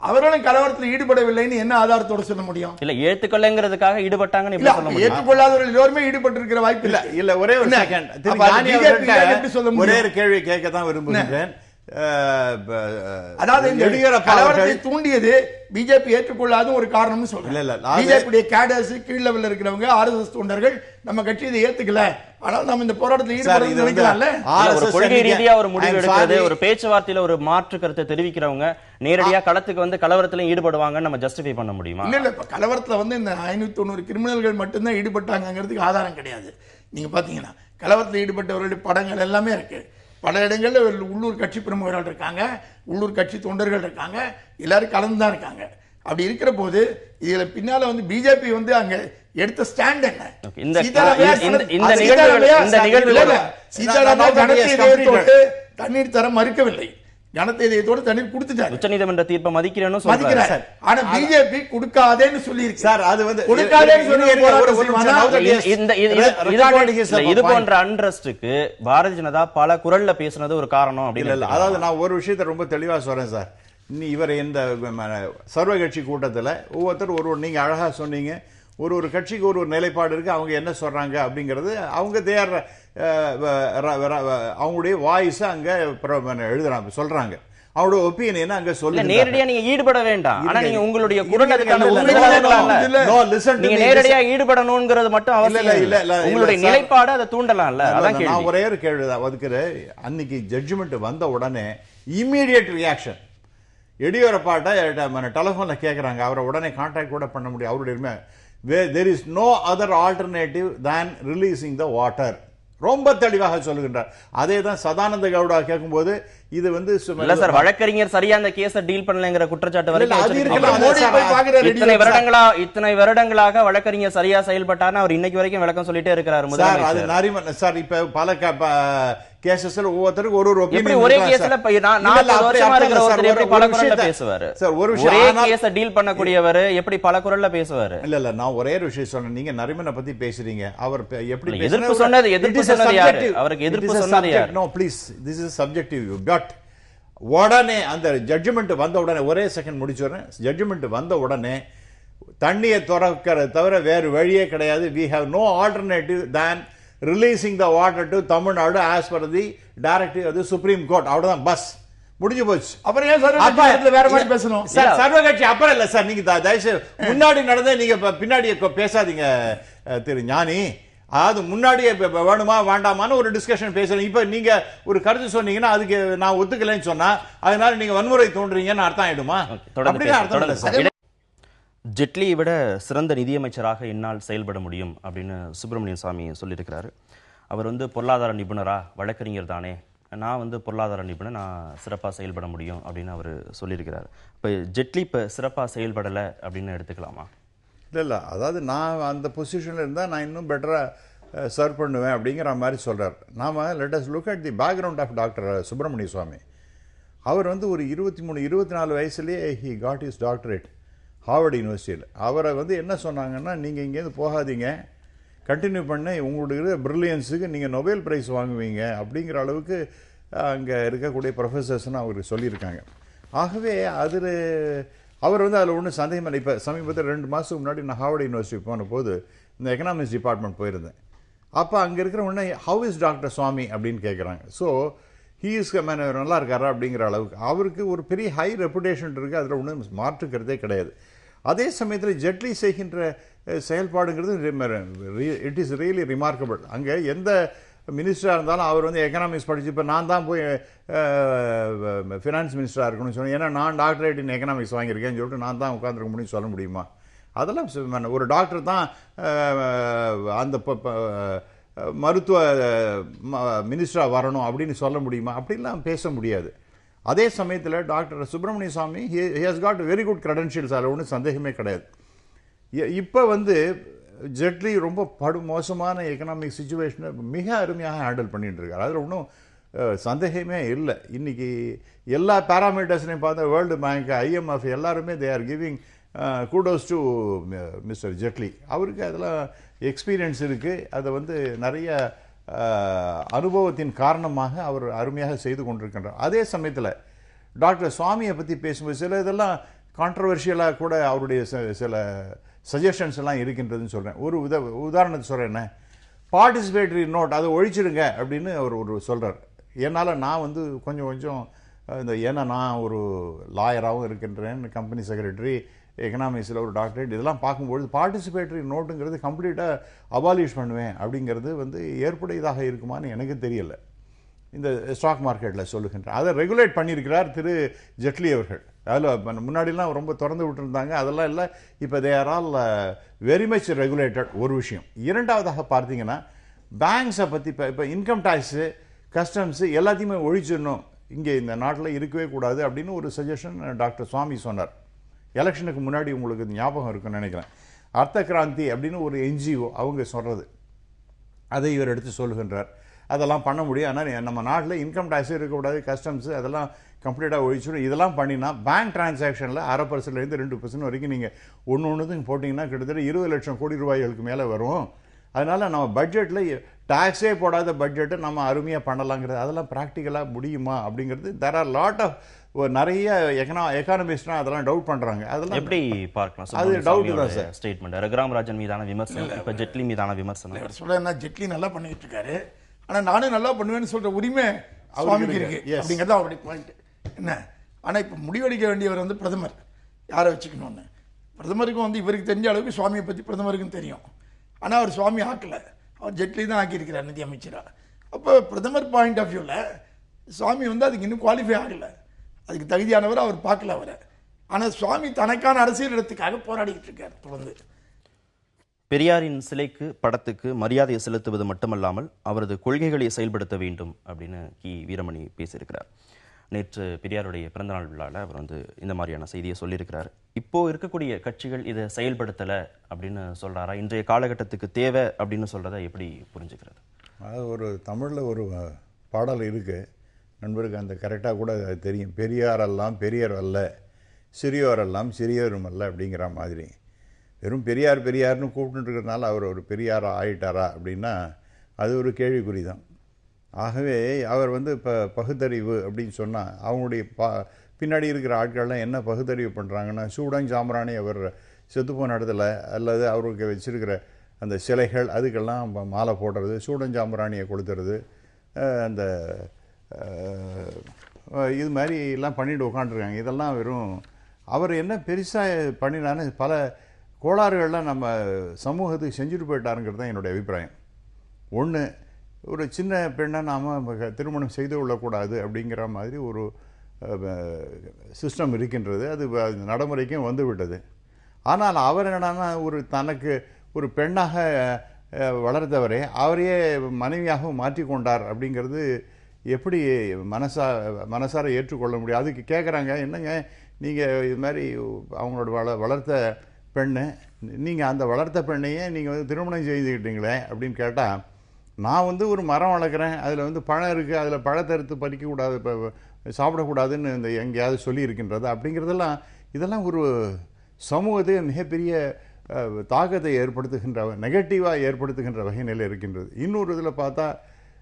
அவர்களும் கலவரத்தில் ஈடுபடவில்லைன்னு என்ன ஆதாரத்தோட சொல்ல முடியும்? இல்ல ஏத்துக்கொள்ளங்கிறதுக்காக ஈடுபட்டாங்கன்னு எப்படி சொல்ல முடியும்? ஏற்றுக்கொள்ளாதவர்கள் எல்லோருமே ஈடுபட்டு இருக்கிற வாய்ப்பு இல்ல. இல்ல ஒரே ஒரு செகண்ட், ஒரே ஒரு கேள்வி கேட்க தான் விரும்புகிறேன். அதாவது கலவரத்தை தூண்டியது பிஜேபி ஏற்றுக்கொள்ளாத ஒரு காரணம்னு சொல்றேன். பிஜேபி கேடர்ஸ் கீழ் லெவல்ல இருக்கிறவங்க ஆர்எஸ்எஸ் தொண்டர்கள் நம்ம கட்சி இதை ஏத்துக்கல, ஆனால் நம்ம இந்த போராட்டத்தில் ஈடுபட நினைக்கலாம்ல. ஒரு கொள்கை ரீதியா ஒரு முடிவு எடுக்கிறது, ஒரு பேச்சுவார்த்தையில ஒரு மாற்று கருத்தை தெரிவிக்கிறவங்க நேரடியா களத்துக்கு வந்து கலவரத்துல ஈடுபடுவாங்கன்னு நம்ம ஜஸ்டிஃபை பண்ண முடியுமா? இல்ல இப்ப கலவரத்துல வந்து இந்த 590 கிரிமினல்கள் மட்டும்தான் ஈடுபட்டாங்கிறதுக்கு ஆதாரம் கிடையாது. நீங்க பாத்தீங்கன்னா கலவரத்தில் ஈடுபட்டவர்களுடைய படங்கள் எல்லாமே இருக்கு. பல இடங்கள்ல உள்ளூர் கட்சி பிரமுகர்கள் இருக்காங்க, உள்ளூர் கட்சி தொண்டர்கள் இருக்காங்க, எல்லாரும் கலந்துதான் இருக்காங்க. அப்படி இருக்கிற போது இதுல பின்னால வந்து பிஜேபி வந்து அங்க எடுத்த ஸ்டாண்ட் என்ன? தண்ணீர் தர மறுக்கவில்லை, கனத்தேதோடு தண்ணீர் கொடுத்துட்டாரு. உச்சநீதிமன்ற தீர்ப்பை மதிக்கிறேன்னு சொல்றாரு. ஆனா பிஜேபி கொடுக்காதேன்னு சொல்லி இருக்கு சார். அது வந்து இது போன்ற அன்ரெஸ்டுக்கு பாரதிய ஜனதா பல குரல்ல பேசுனது ஒரு காரணம் அப்படின்னு. அதாவது நான் ஒரு விஷயத்தை ரொம்ப தெளிவா சொல்றேன் சார். இவர் இந்த சர்வ கட்சி கூட்டத்தில் ஒவ்வொருத்தர் நீங்க அழகா சொன்னீங்க, ஒரு கட்சிக்கு ஒரு நிலைப்பாடு இருக்கு, அவங்க என்ன சொல்றாங்க அப்படிங்கிறது அவங்க தேர் அவங்களுடைய வாய்ஸ் அங்க எழுதுறாங்க, சொல்றாங்க. அவரோட ஒப்பீனியன் அங்க சொல்லுங்க. நேரடியா நீங்க ஈடுபட வேண்டாம், ஆனா நீங்க உங்களுடைய குரல் நீங்க நேரடியா ஈடுபடணும்ங்கிறது மட்டும் அவசியம் இல்ல. உங்களுடைய நிலைப்பாடு அதை தூண்டலாம்ல. அதான் நான் ஒரே ஒரு கேள்விதான் அதுக்கு. அன்னைக்கு ஜட்ஜ்மெண்ட் வந்த உடனே இம்மீடியட் ரியாக்ஷன் எடியூரப்பாட்ட டெலிபோன்ல கேட்கறாங்க, அவரை உடனே கான்டாக்ட் கூட பண்ண முடியும். அவருடைய there is no other alternative than releasing the water. ரொம்ப தெளிவாக சொல்லுகின்றார். அதே தான் சதானந்த கவுடா கேட்கும்போது இது வந்து இல்ல சார், வழக்கறிஞர் சரியா அந்த கேஸை டீல் பண்ணலங்கிற குற்றச்சாட்டு வரைக்கும் இத்தனை வருடங்களாக வழக்கறிஞர் சரியா செயல்பட்டார்னு அவர் இன்னைக்கு வரைக்கும் விளக்கம் சொல்லிட்டே இருக்கிறாரு. அது நாரிமன் சார், இப்ப பல கேசஸ்ல ஒவ்வொருத்தருக்கு ஒரு ஒப்பீனியன் ஒரே கேஸ்ல பல குரல்ல பேசுவாரு சார். ஒரு விஷயம் கேஸை டீல் பண்ணக்கூடியவர் எப்படி பல குரல்ல பேசுவாரு? இல்ல நான் ஒரே ஒரு விஷயம் சொன்னேன். நீங்க நரிமனை பத்தி பேசுறீங்க, அவர் எப்படி எதிர்ப்பு சொன்னது யாரு? அவருக்கு எதிர்ப்பு சொன்னது யாரு? No please, this is subjective. But உடனே அந்த ஜட்ஜ்மெண்ட் வந்த உடனே, ஒரே செகண்ட் முடிச்சுறேன், ஜட்ஜ்மெண்ட் வந்த உடனே தண்ணியை திறக்கிறது தவிர வேறு வழியே கிடையாது. we have no alternative than releasing the water to Tamil Nadu as per the directive of the Supreme Court. அவ்வளவுதான், பஸ் முடிஞ்சு போச்சு. அப்புறம் ஏன் சார் வேற மாதிரி பேசணும் சார்? சர்வ கட்சி அப்புறம் இல்ல சார், நீங்க தயவுசெய்து முன்னாடி நடந்தே நீங்க பின்னாடி பேசாதீங்க திரு ஞானி. அது முன்னாடியே வேணுமா வேண்டாமான்னு ஒரு டிஸ்கஷன் பேசணும். இப்ப நீங்க ஒரு கருத்து சொன்னீங்கன்னா அதுக்கு நான் ஒத்துக்கலைன்னு சொன்னா அதனால நீங்க வன்முறை தோன்றீங்கன்னு அர்த்தம் ஆயிடுமா? அப்படின்னு அர்த்தம் இல்லை சார். ஜெட்லியை விட சிறந்த நிதியமைச்சராக என்னால் செயல்பட முடியும் அப்படின்னு சுப்பிரமணியன் சாமி சொல்லியிருக்கிறாரு. அவர் வந்து பொருளாதார நிபுணரா, வழக்கறிஞர் தானே, நான் வந்து பொருளாதார நிபுணர், நான் சிறப்பாக செயல்பட முடியும் அப்படின்னு அவர் சொல்லியிருக்கிறார். இப்போ ஜெட்லி இப்போ சிறப்பாக செயல்படலை அப்படின்னு எடுத்துக்கலாமா? இல்லை, அதாவது நான் அந்த பொசிஷனில் இருந்தால் நான் இன்னும் பெட்டராக சர்வ் பண்ணுவேன் அப்படிங்கிற மாதிரி சொல்கிறார். நாம் let us look at the background of doctor Subramania Swamy. அவர் வந்து ஒரு 23-24 வயசுலேயே he got is doctorate Harvard யூனிவர்சிட்டியில். அவரை வந்து என்ன சொன்னாங்கன்னா, நீங்கள் இங்கேருந்து போகாதீங்க, கண்டினியூ பண்ண, உங்களுடைய பிரில்லியன்ஸுக்கு நீங்கள் நொபேல் ப்ரைஸ் வாங்குவீங்க அப்படிங்கிற அளவுக்கு அங்கே இருக்கக்கூடிய ப்ரொஃபஸர்ஸ்னு அவருக்கு சொல்லியிருக்காங்க. ஆகவே அதில் அவர் வந்து அதில் ஒன்றும் சந்தேகம் இல்லை. இப்போ சமீபத்தில் 2 மாதத்துக்கு முன்னாடி நான் ஹார்வர்ட் யூனிவர்சிட்டி போன போது இந்த எக்கனாமிக்ஸ் டிபார்ட்மெண்ட் போயிருந்தேன். அப்போ அங்கே இருக்கிற உடனே ஹவ் இஸ் டாக்டர் சுவாமி அப்படின்னு கேட்குறாங்க. ஸோ ஹீ இஸ் நல்லா இருக்காரா அப்படிங்கிற அளவுக்கு அவருக்கு ஒரு பெரிய ஹை ரெப்புடேஷன் இருக்குது, அதில் ஒன்றும் மாற்றுக்கிறதே கிடையாது. அதே சமயத்தில் ஜெட்லி செய்கின்ற செயல்பாடுங்கிறது இட் இஸ் ரியலி ரிமார்க்கபிள். அங்கே எந்த மினிஸ்டராக இருந்தாலும் அவர் வந்து எக்கனாமிக்ஸ் படிச்சு, இப்போ நான் தான் போய் ஃபினான்ஸ் மினிஸ்டராக இருக்கணும்னு சொன்னேன், ஏன்னா நான் டாக்டரேட் இன் எக்கனாமிக்ஸ் வாங்கியிருக்கேன்னு சொல்லிட்டு நான் தான் உட்காந்துருக்க முடியும்னு சொல்ல முடியுமா? அதெல்லாம் ஒரு டாக்டர் தான் அந்த மருத்துவ மினிஸ்டராக வரணும் அப்படின்னு சொல்ல முடியுமா? அப்படிலாம் பேச முடியாது. அதே சமயத்தில் டாக்டர் சுப்பிரமணிய சாமி he has got very good credentials, அதில் ஒன்றும் சந்தேகமே கிடையாது. இப்போ வந்து ஜெட்லி ரொம்ப மோசமான எக்கனாமிக் சுச்சுவேஷனை மிக அருமையாக ஹேண்டில் பண்ணிட்டு இருக்காரு. அதில் ஒன்றும் சந்தேகமே இல்லை. இன்னைக்கு எல்லா பேராமீட்டர்ஸ்லையும் பார்த்தா வேர்ல்டு பேங்க், IMF எல்லாருமே they are giving kudos to mister Jaitley. அவருக்கு அதெல்லாம் எக்ஸ்பீரியன்ஸ் இருக்குது. அதை வந்து நிறைய அனுபவத்தின் காரணமாக அவர் அருமையாக செய்து கொண்டிருக்கின்றார். அதே சமயத்தில் டாக்டர் சுவாமியை பற்றி பேசும்போது சில இதெல்லாம் கான்ட்ரவர்ஷியலாக கூட அவருடைய சில சஜஷன்ஸ் எல்லாம் இருக்கின்றதுன்னு சொல்கிறேன். ஒரு உதாரணத்தை சொல்கிறேன். என்ன பார்ட்டிசிபேட்டரி நோட் அதை ஒழிச்சிடுங்க அப்படின்னு அவர் சொல்கிறார். என்னால் நான் வந்து கொஞ்சம் ஏன்னா நான் ஒரு லாயராகவும் இருக்கின்றேன், கம்பெனி செக்ரட்டரி, எக்கனாமிக்ஸில் ஒரு டாக்டரேட், இதெல்லாம் பார்க்கும்பொழுது பார்ட்டிசிபேட்டரி நோட்டுங்கிறது கம்ப்ளீட்டாக அபாலிஷ் பண்ணுவேன் அப்படிங்கிறது வந்து ஏற்புடையதாக இருக்குமான்னு எனக்கு தெரியல. இந்த ஸ்டாக் மார்க்கெட்டில் சொல்லுகின்ற அதை ரெகுலேட் பண்ணியிருக்கிறார் திரு ஜெட்லி அவர்கள். அதில் முன்னாடிலாம் ரொம்ப திறந்து விட்டுருந்தாங்க, அதெல்லாம் இல்லை. இப்போ they are all very much regulated. ஒரு விஷயம். இரண்டாவதாக பார்த்தீங்கன்னா பேங்க்ஸை பற்றி இப்போ இன்கம் டேக்ஸு, கஸ்டம்ஸு எல்லாத்தையுமே ஒழிச்சிடணும், இங்கே இந்த நாட்டில் இருக்கவே கூடாது அப்படின்னு ஒரு சஜஷன் டாக்டர் சுவாமி சொன்னார். எலெக்ஷனுக்கு முன்னாடி உங்களுக்கு ஞாபகம் இருக்குன்னு நினைக்கிறேன். அர்த்த கிராந்தி அப்படின்னு ஒரு NGO அவங்க சொல்கிறது, அதை இவர் எடுத்து சொல்லுகின்றார். அதெல்லாம் பண்ண முடியும், ஆனால் நம்ம நாட்டில் இன்கம் டேக்ஸே இருக்கக்கூடாது, கஸ்டம்ஸு அதெல்லாம் கம்ப்ளீட்டாக ஒழிச்சிடும். இதெல்லாம் பண்ணினா பேங்க் டிரான்சாக்ஷனில் 0.5% 2% வரைக்கும் நீங்கள் ஒன்றுத்துக்கு போட்டிங்கன்னா கிட்டத்தட்ட 20 லட்சம் கோடி ரூபாய்களுக்கு மேலே வரும். அதனால் நம்ம பட்ஜெட்டில் டாக்ஸே போடாத பட்ஜெட்டை நம்ம அருமையாக பண்ணலாங்கிறது, அதெல்லாம் ப்ராக்டிக்கலாக முடியுமா அப்படிங்கிறது தேர் ஆர் லாட் ஆஃப் நிறைய எக்கானமிஸ்ட்லாம் அதெல்லாம் டவுட் பண்ணுறாங்க. அதெல்லாம் எப்படி பார்க்கலாம்? அது டவுட் தான் சார். ஸ்டேட்மெண்ட் ரகுராம் ராஜன் மீதான விமர்சனம், இப்போ ஜெட்லி மீதான விமர்சனம். சொல்ல ஜெட்லி நல்லா பண்ணிட்டு இருக்காரு, ஆனால் நானும் நல்லா பண்ணுவேன்னு சொல்ற உரிமை சுவாமிக்கு இருக்கு அப்படிங்கிறது அவருடைய பாயிண்ட் என்ன. ஆனால் இப்போ முடிவெடுக்க வேண்டியவர் வந்து பிரதமர், யாரை வச்சுக்கணும்னு. பிரதமருக்கும் வந்து இவருக்கு தெரிஞ்ச அளவுக்கு சுவாமியை பற்றி பிரதமருக்கும் தெரியும். ஆனால் அவர் சுவாமி ஆக்கலை, அவர் ஜெட்லி தான் ஆக்கியிருக்கிறார் நிதி அமைச்சராக. அப்போ பிரதமர் பாயிண்ட் ஆஃப் வியூவில் சுவாமி வந்து அதுக்கு இன்னும் குவாலிஃபை ஆகலை, அதுக்கு தகுதியானவர் அவர் பார்க்கல அவரை. ஆனால் சுவாமி தனக்கான அரசியல் இடத்துக்காக போராடிக்கிட்டு இருக்கார் தொடர்ந்து. பெரியாரின் சிலைக்கு, படத்துக்கு மரியாதையை செலுத்துவது மட்டுமல்லாமல் அவரது கொள்கைகளை செயல்படுத்த வேண்டும் அப்படின்னு வீரமணி பேசியிருக்கிறார். நேற்று பெரியாருடைய பிறந்தநாள் விழாவில் அவர் வந்து இந்த மாதிரியான செய்தியை சொல்லியிருக்கிறார். இப்போ இருக்கக்கூடிய கட்சிகள் இதை செயல்படுத்தலை அப்படின்னு சொல்றாரா? இன்றைய காலகட்டத்துக்கு தேவை அப்படின்னு சொல்றதை எப்படி புரிஞ்சுக்கிறது? அது ஒரு தமிழில் ஒரு பாடல் இருக்குது, நண்பருக்கு அந்த கரெக்டாக கூட அது தெரியும். பெரியாரெல்லாம் பெரியர் அல்ல, சிறியோரெல்லாம் சிறியோரும் அல்ல அப்படிங்கிற மாதிரி. வெறும் பெரியார் பெரியார்னு கூப்பிட்டு இருக்கிறதுனால அவர் ஒரு பெரியாரா ஆயிட்டாரா அப்படின்னா அது ஒரு கேள்விக்குறி தான். ஆகவே அவர் வந்து இப்போ பகுத்தறிவு அப்படின்னு சொன்னால் அவங்களுடைய பின்னாடி இருக்கிற ஆட்கள்லாம் என்ன பகுத்தறிவு பண்ணுறாங்கன்னா, சூடஞ்சாம்பிராணி அவர் செத்துப்போன இடத்துல அல்லது அவருக்கு வச்சிருக்கிற அந்த சிலைகள் அதுக்கெல்லாம் மாலை போடுறது, சூடஞ்சாம்பிராணியை கொளுத்துறது, அந்த இது மாதிரி எல்லாம் பண்ணிட்டு உட்காந்துருக்காங்க. இதெல்லாம் வெறும் அவர் என்ன பெருசாக பண்ணினான்னு பல கோளாறுகள்லாம் நம்ம சமூகத்துக்கு செஞ்சுட்டு போயிட்டாருங்கிறது தான் என்னுடைய அபிப்பிராயம். ஒன்று, ஒரு சின்ன பெண்ணை நாம் திருமணம் செய்து கொள்ளக்கூடாது அப்படிங்கிற மாதிரி ஒரு சிஸ்டம் இருக்கின்றது. அது நடைமுறைக்கும் வந்து விட்டது. ஆனால் அவர் என்னன்னா ஒரு தனக்கு ஒரு பெண்ணாக வளர்ந்தவரே அவரையே மனைவியாகவும் மாற்றிக்கொண்டார் அப்படிங்கிறது எப்படி மனசார ஏற்றுக்கொள்ள முடியும்? அதுக்கு கேட்குறாங்க, என்னங்க நீங்கள் இது மாதிரி அவங்களோட வளர்த்த பெண்ணு, நீங்கள் அந்த வளர்த்த பெண்ணையே நீங்கள் வந்து திருமணம் செய்துக்கிட்டீங்களே அப்படின்னு கேட்டால், நான் வந்து ஒரு மரம் வளர்க்குறேன், அதில் வந்து பழம் இருக்குது, அதில் பழத்தை எடுத்து பறிக்கக்கூடாது, இப்போ சாப்பிடக்கூடாதுன்னு இந்த எங்கேயாவது சொல்லி இருக்கின்றது அப்படிங்கிறதெல்லாம், இதெல்லாம் ஒரு சமூகத்தை மிகப்பெரிய தாக்கத்தை ஏற்படுத்துகின்ற, நெகட்டிவாக ஏற்படுத்துகின்ற வகையில் இருக்கின்றது. இன்னொரு இதில் பார்த்தா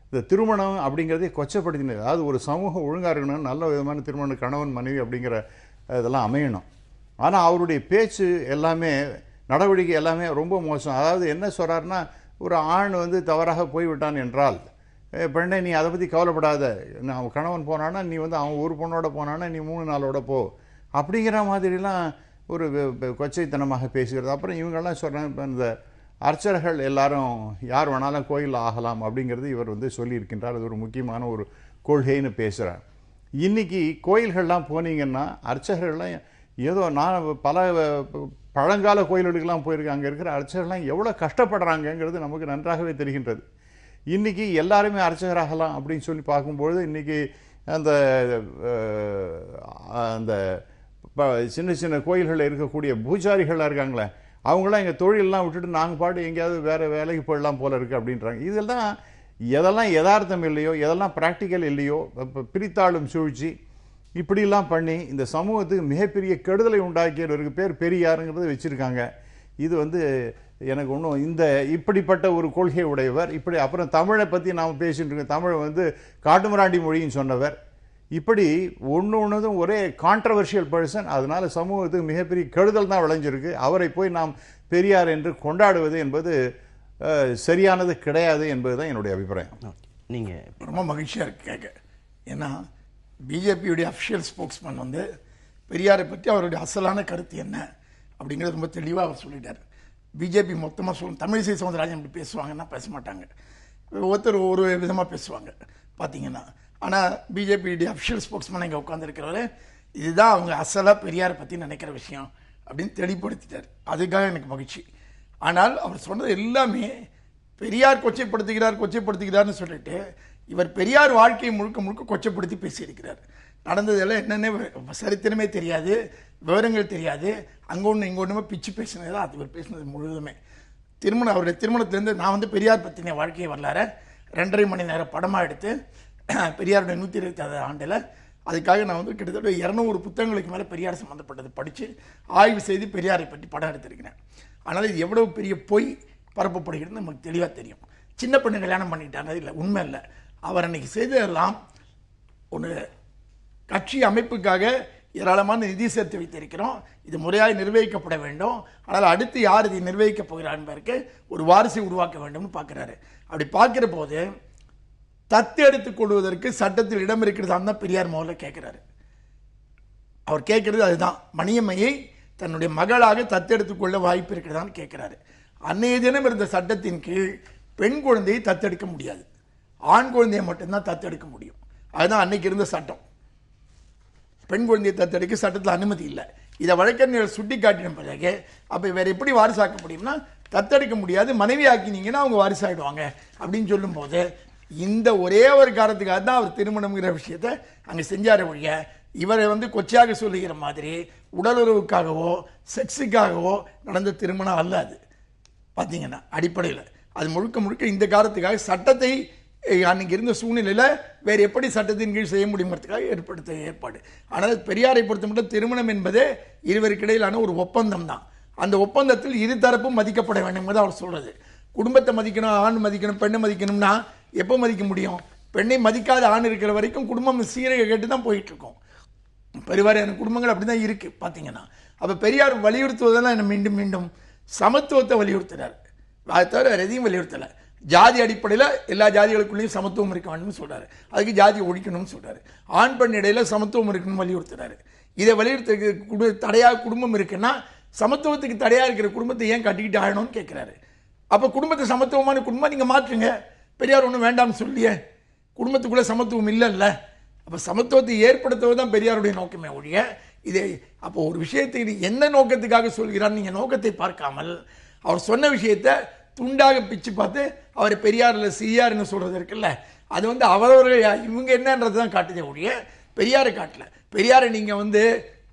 இந்த திருமணம் அப்படிங்கிறதே கொச்சப்படுத்தினது. அதாவது ஒரு சமூகம் ஒழுங்காக இருக்கணும், நல்ல விதமான திருமணம், கணவன் மனைவி அப்படிங்கிற இதெல்லாம் அமையணும். ஆனால் அவருடைய பேச்சு எல்லாமே, நடவடிக்கை எல்லாமே ரொம்ப மோசம். அதாவது என்ன சொல்கிறாருன்னா, ஒரு ஆண் வந்து தவறாக போய்விட்டான் என்றால், பெண்ணை நீ அதை பற்றி கவலைப்படாத, அவன் கணவன் போனான்னா நீ வந்து அவன் ஒரு பொண்ணோட போனான்னா நீ 3 நாளோட போ அப்படிங்கிற மாதிரிலாம் ஒரு கொச்சைத்தனமாக பேசுகிறது. அப்புறம் இவங்கெல்லாம் சொல்கிறாங்க, இப்போ இந்த அர்ச்சகர்கள் எல்லாரும் யார் வேணாலும் கோயிலில் ஆகலாம் அப்படிங்கிறது இவர் வந்து சொல்லியிருக்கின்றார். அது ஒரு முக்கியமான ஒரு கொள்கைன்னு பேசுகிறார். இன்றைக்கி கோயில்கள்லாம் போனீங்கன்னா அர்ச்சகர்கள்லாம் ஏதோ, நான் பல பழங்கால கோயில்களுக்கெல்லாம் போயிருக்கேன், அங்கே இருக்கிற அர்ச்சகர்கள்லாம் எவ்வளோ கஷ்டப்படுறாங்கங்கிறது நமக்கு நன்றாகவே தெரிகின்றது. இன்றைக்கி எல்லாருமே அர்ச்சகராகலாம் அப்படின்னு சொல்லி பார்க்கும்பொழுது இன்றைக்கி அந்த அந்த சின்ன சின்ன கோயில்களில் இருக்கக்கூடிய பூஜாரிகளாக இருக்காங்களே, அவங்களாம் எங்கள் தொழிலெலாம் விட்டுட்டு நாங்கள் பாட்டு எங்கேயாவது வேறு வேலைக்கு போயிடலாம் போல இருக்குது அப்படின்றாங்க. இதெல்லாம் எதெல்லாம் யதார்த்தம் இல்லையோ, எதெல்லாம் ப்ராக்டிக்கல் இல்லையோ, இப்போ பிரித்தாளும் சூழ்ச்சி இப்படிலாம் பண்ணி இந்த சமூகத்துக்கு மிகப்பெரிய கெடுதலை உண்டாக்கியவருக்கு பேர் பெரியாருங்கிறத வச்சுருக்காங்க. இது எனக்கு ஒன்றும் இப்படிப்பட்ட ஒரு கொள்கை உடையவர். இப்படி அப்புறம் தமிழை பற்றி நாம் பேசிட்டு இருக்கோம். தமிழ் காட்டுமிராண்டி மொழின்னு சொன்னவர். இப்படி ஒன்றும் ஒரே கான்ட்ரவர்ஷியல் பர்சன். அதனால சமூகத்துக்கு மிகப்பெரிய கெடுதல் தான் விளைஞ்சிருக்கு. அவரை போய் நாம் பெரியார் என்று கொண்டாடுவது என்பது சரியானது கிடையாது என்பதுதான் என்னுடைய அபிப்பிராயம். நீங்கள் ரொம்ப மகிழ்ச்சியாக இருக்கு கேட்க. ஏன்னா பிஜேபியுடைய அஃபிஷியல் ஸ்போக்ஸ்மேன் பெரியாரை பற்றி அவருடைய அசலான கருத்து என்ன அப்படிங்கிறது ரொம்ப தெளிவாக அவர் சொல்லிட்டார். பிஜேபி மொத்தமாக சொல்லணும், தமிழிசை சவுந்தரராஜன் இப்படி பேசுவாங்கன்னா பேச மாட்டாங்க, ஒருத்தர் ஒரு விதமாக பேசுவாங்க பார்த்தீங்கன்னா. ஆனால் பிஜேபியுடைய அஃபிஷியல் ஸ்போக்ஸ்மேன் இங்கே உட்காந்துருக்கிறவர் இதுதான் அவங்க அசலாக பெரியாரை பற்றி நினைக்கிற விஷயம் அப்படின்னு தெளிவுபடுத்திட்டார். அதுக்காக எனக்கு மகிழ்ச்சி. ஆனால் அவர் சொன்னது எல்லாமே பெரியார் கொச்சைப்படுத்துகிறார்னு சொல்லிட்டு இவர் பெரியார் வாழ்க்கையை முழுக்க முழுக்க கொச்சைப்படுத்தி பேசியிருக்கிறார். நடந்ததெல்லாம் என்னென்ன சரித்திரமே தெரியாது, விவரங்கள் தெரியாது, அங்கே ஒன்று இங்கே ஒன்றுமே பிச்சு பேசினது தான் அது இவர் பேசினது முழுவதுமே. அவருடைய திருமணத்திலேருந்து நான் பெரியார் பற்றின வாழ்க்கையை வரலாற 2.5 மணி நேரம் படமாக எடுத்து பெரியாருடைய 126 ஆண்டில் அதுக்காக நான் கிட்டத்தட்ட 200 புத்தகங்களுக்கு மேலே பெரியார் சம்மந்தப்பட்டது படித்து ஆய்வு செய்து பெரியாரை பற்றி படம் எடுத்திருக்கிறேன். ஆனால் இது எவ்வளவு பெரிய பொய் பரப்பப்படுகிறது நமக்கு தெளிவாக தெரியும். சின்ன பெண்ணு கல்யாணம் பண்ணிட்டாங்க, இல்லை உண்மை இல்லை. அவர் அன்னைக்கு செய்ததெல்லாம் ஒரு கட்சி அமைப்புக்காக ஏராளமான நிதி சேர்த்து வைத்திருக்கிறோம், இது முறையாக நிர்வகிக்கப்பட வேண்டும், ஆனால் அடுத்து யார் இதை நிர்வகிக்கப் போகிறார் என்பதற்கு ஒரு வாரிசை உருவாக்க வேண்டும்னு பார்க்குறாரு. அப்படி பார்க்கிற போது தத்து எடுத்துக் கொள்வதற்கு சட்டத்தில் இடம் இருக்கிறதான்னு தான் பெரியார் முதல்ல கேட்கிறாரு. அவர் கேட்கறது அதுதான், மணியம்மையை தன்னுடைய மகளாக தத்தெடுத்துக் கொள்ள வாய்ப்பு இருக்கிறதான்னு கேட்கிறாரு. அன்னைய தினம் இருந்த சட்டத்தின் கீழ் பெண் குழந்தையை தத்தெடுக்க முடியாது, ஆண் குழந்தையை மட்டும்தான் தத்தெடுக்க முடியும். அதுதான் அன்னைக்கு இருந்த சட்டம். பெண் குழந்தையை தத்தெடுக்க சட்டத்தில் அனுமதி இல்லை. இதை வழக்கறிஞர்கள் சுட்டி காட்டின பிறகு அப்போ வேற எப்படி வாரிசாக்க முடியும்னா தத்தெடுக்க முடியாது, மனைவி ஆக்கினீங்கன்னா அவங்க வாரிசாயிடுவாங்க அப்படின்னு சொல்லும்போது இந்த ஒரே ஒரு காரணத்துக்காக தான் அவர் திருமணம்ங்கிற விஷயத்தை அங்கே செஞ்சார ஒழிய இவரை கொச்சையாக சொல்லுகிற மாதிரி உடலுறவுக்காகவோ செக்ஸுக்காகவோ நடந்த திருமணம் அல்ல அது. பார்த்தீங்கன்னா அடிப்படையில் அது முழுக்க முழுக்க இந்த காரணத்துக்காக சட்டத்தை அன்னைக்கு இருந்த சூழ்நிலையில் வேறு எப்படி சட்டத்தின் கீழ் செய்ய முடியுங்கிறதுக்காக ஏற்படுத்த ஏற்பாடு. ஆனால் பெரியாரை பொறுத்த மட்டும் திருமணம் என்பது இருவருக்கிடையிலான ஒரு ஒப்பந்தம் தான். அந்த ஒப்பந்தத்தில் இரு தரப்பும் மதிக்கப்பட வேண்டும் அவர் சொல்றது. குடும்பத்தை மதிக்கணும், ஆண் மதிக்கணும், பெண்ணை மதிக்கணும்னா எப்போ மதிக்க முடியும்? பெண்ணை மதிக்காத ஆண் இருக்கிற வரைக்கும் குடும்பம் சீரக கேட்டு தான் போயிட்டு இருக்கும். பெருவாரியான குடும்பங்கள் அப்படிதான் இருக்கு பார்த்தீங்கன்னா. அப்போ பெரியார் வலியுறுத்துவதெல்லாம் என்ன மீண்டும் மீண்டும் சமத்துவத்தை வலியுறுத்துறாரு, அதை தவிர எதையும் வலியுறுத்தலை. ஜாதி அடிப்படையில் எல்லா ஜாதிகளுக்குள்ளேயும் சமத்துவம் இருக்க வேண்டும் சொல்றாரு, அதுக்கு ஜாதி ஒழிக்கணும்னு சொல்றாரு. ஆண் பெண் இடையில சமத்துவம் இருக்கணும்னு வலியுறுத்துறாரு. இதை வலியுறுத்த தடையாக குடும்பம் இருக்குன்னா சமத்துவத்துக்கு தடையா இருக்கிற குடும்பத்தை ஏன் கட்டிக்கிட்டு ஆகணும்னு கேட்கிறாரு. அப்போ குடும்பத்தை சமத்துவமான குடும்பம் நீங்க மாற்றுங்க. பெரியார் ஒன்றும் வேண்டாம்னு சொல்லியே, குடும்பத்துக்குள்ள சமத்துவம் இல்லைல்ல. அப்போ சமத்துவத்தை ஏற்படுத்துவதுதான் பெரியாருடைய நோக்கமே ஒழிய இதை அப்போ ஒரு விஷயத்தை எந்த நோக்கத்துக்காக சொல்கிறார் நீங்க நோக்கத்தை பார்க்காமல் அவர் சொன்ன விஷயத்தை துண்டாக பிச்சு பார்த்து அவரை பெரியார்ல சிஆர்னு சொல்றது இருக்குல்ல, அது அவரவர்கள் இவங்க என்னன்றது தான் காட்டுதே ஒழிய பெரியாரை காட்டல. பெரியாரை நீங்க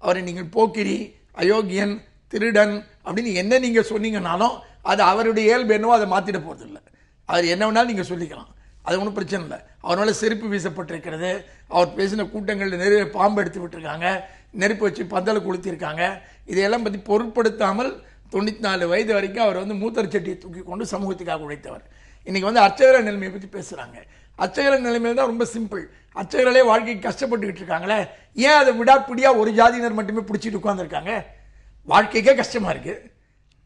அவரை நீங்கள் போக்கிரி, அயோக்கியன், திருடன் அப்படின்னு என்ன நீங்க சொன்னீங்கன்னாலும் அது அவருடைய இயல்பு என்னவோ அதை மாத்திட போறது இல்லை. அவர் என்ன வேணாலும் நீங்க சொல்லிக்கலாம், அது ஒன்றும் பிரச்சனை இல்லை. அவரால் செருப்பு வீசப்பட்டிருக்கிறது, அவர் பேசின கூட்டங்களில் நிறைய பாம்பு எடுத்து விட்டுருக்காங்க, நெருப்பு வச்சு பந்தலை கொளுத்திருக்காங்க. இதையெல்லாம் பற்றி பொருட்படுத்தாமல் 94 வயது வரைக்கும் அவர் மூத்தர் சட்டியை தூக்கி கொண்டு சமூகத்துக்காக உழைத்தவர். இன்னைக்கு அர்ச்சகர நிலைமையை பற்றி பேசுறாங்க. அர்ச்சகர நிலைமையில தான் ரொம்ப சிம்பிள். அர்ச்சகர்களே வாழ்க்கைக்கு கஷ்டப்பட்டுக்கிட்டு இருக்காங்களே, ஏன் அதை விடாப்பிடியா ஒரு ஜாதியினர் மட்டுமே பிடிச்சிட்டு உட்கார்ந்துருக்காங்க? வாழ்க்கைக்கே கஷ்டமா இருக்கு,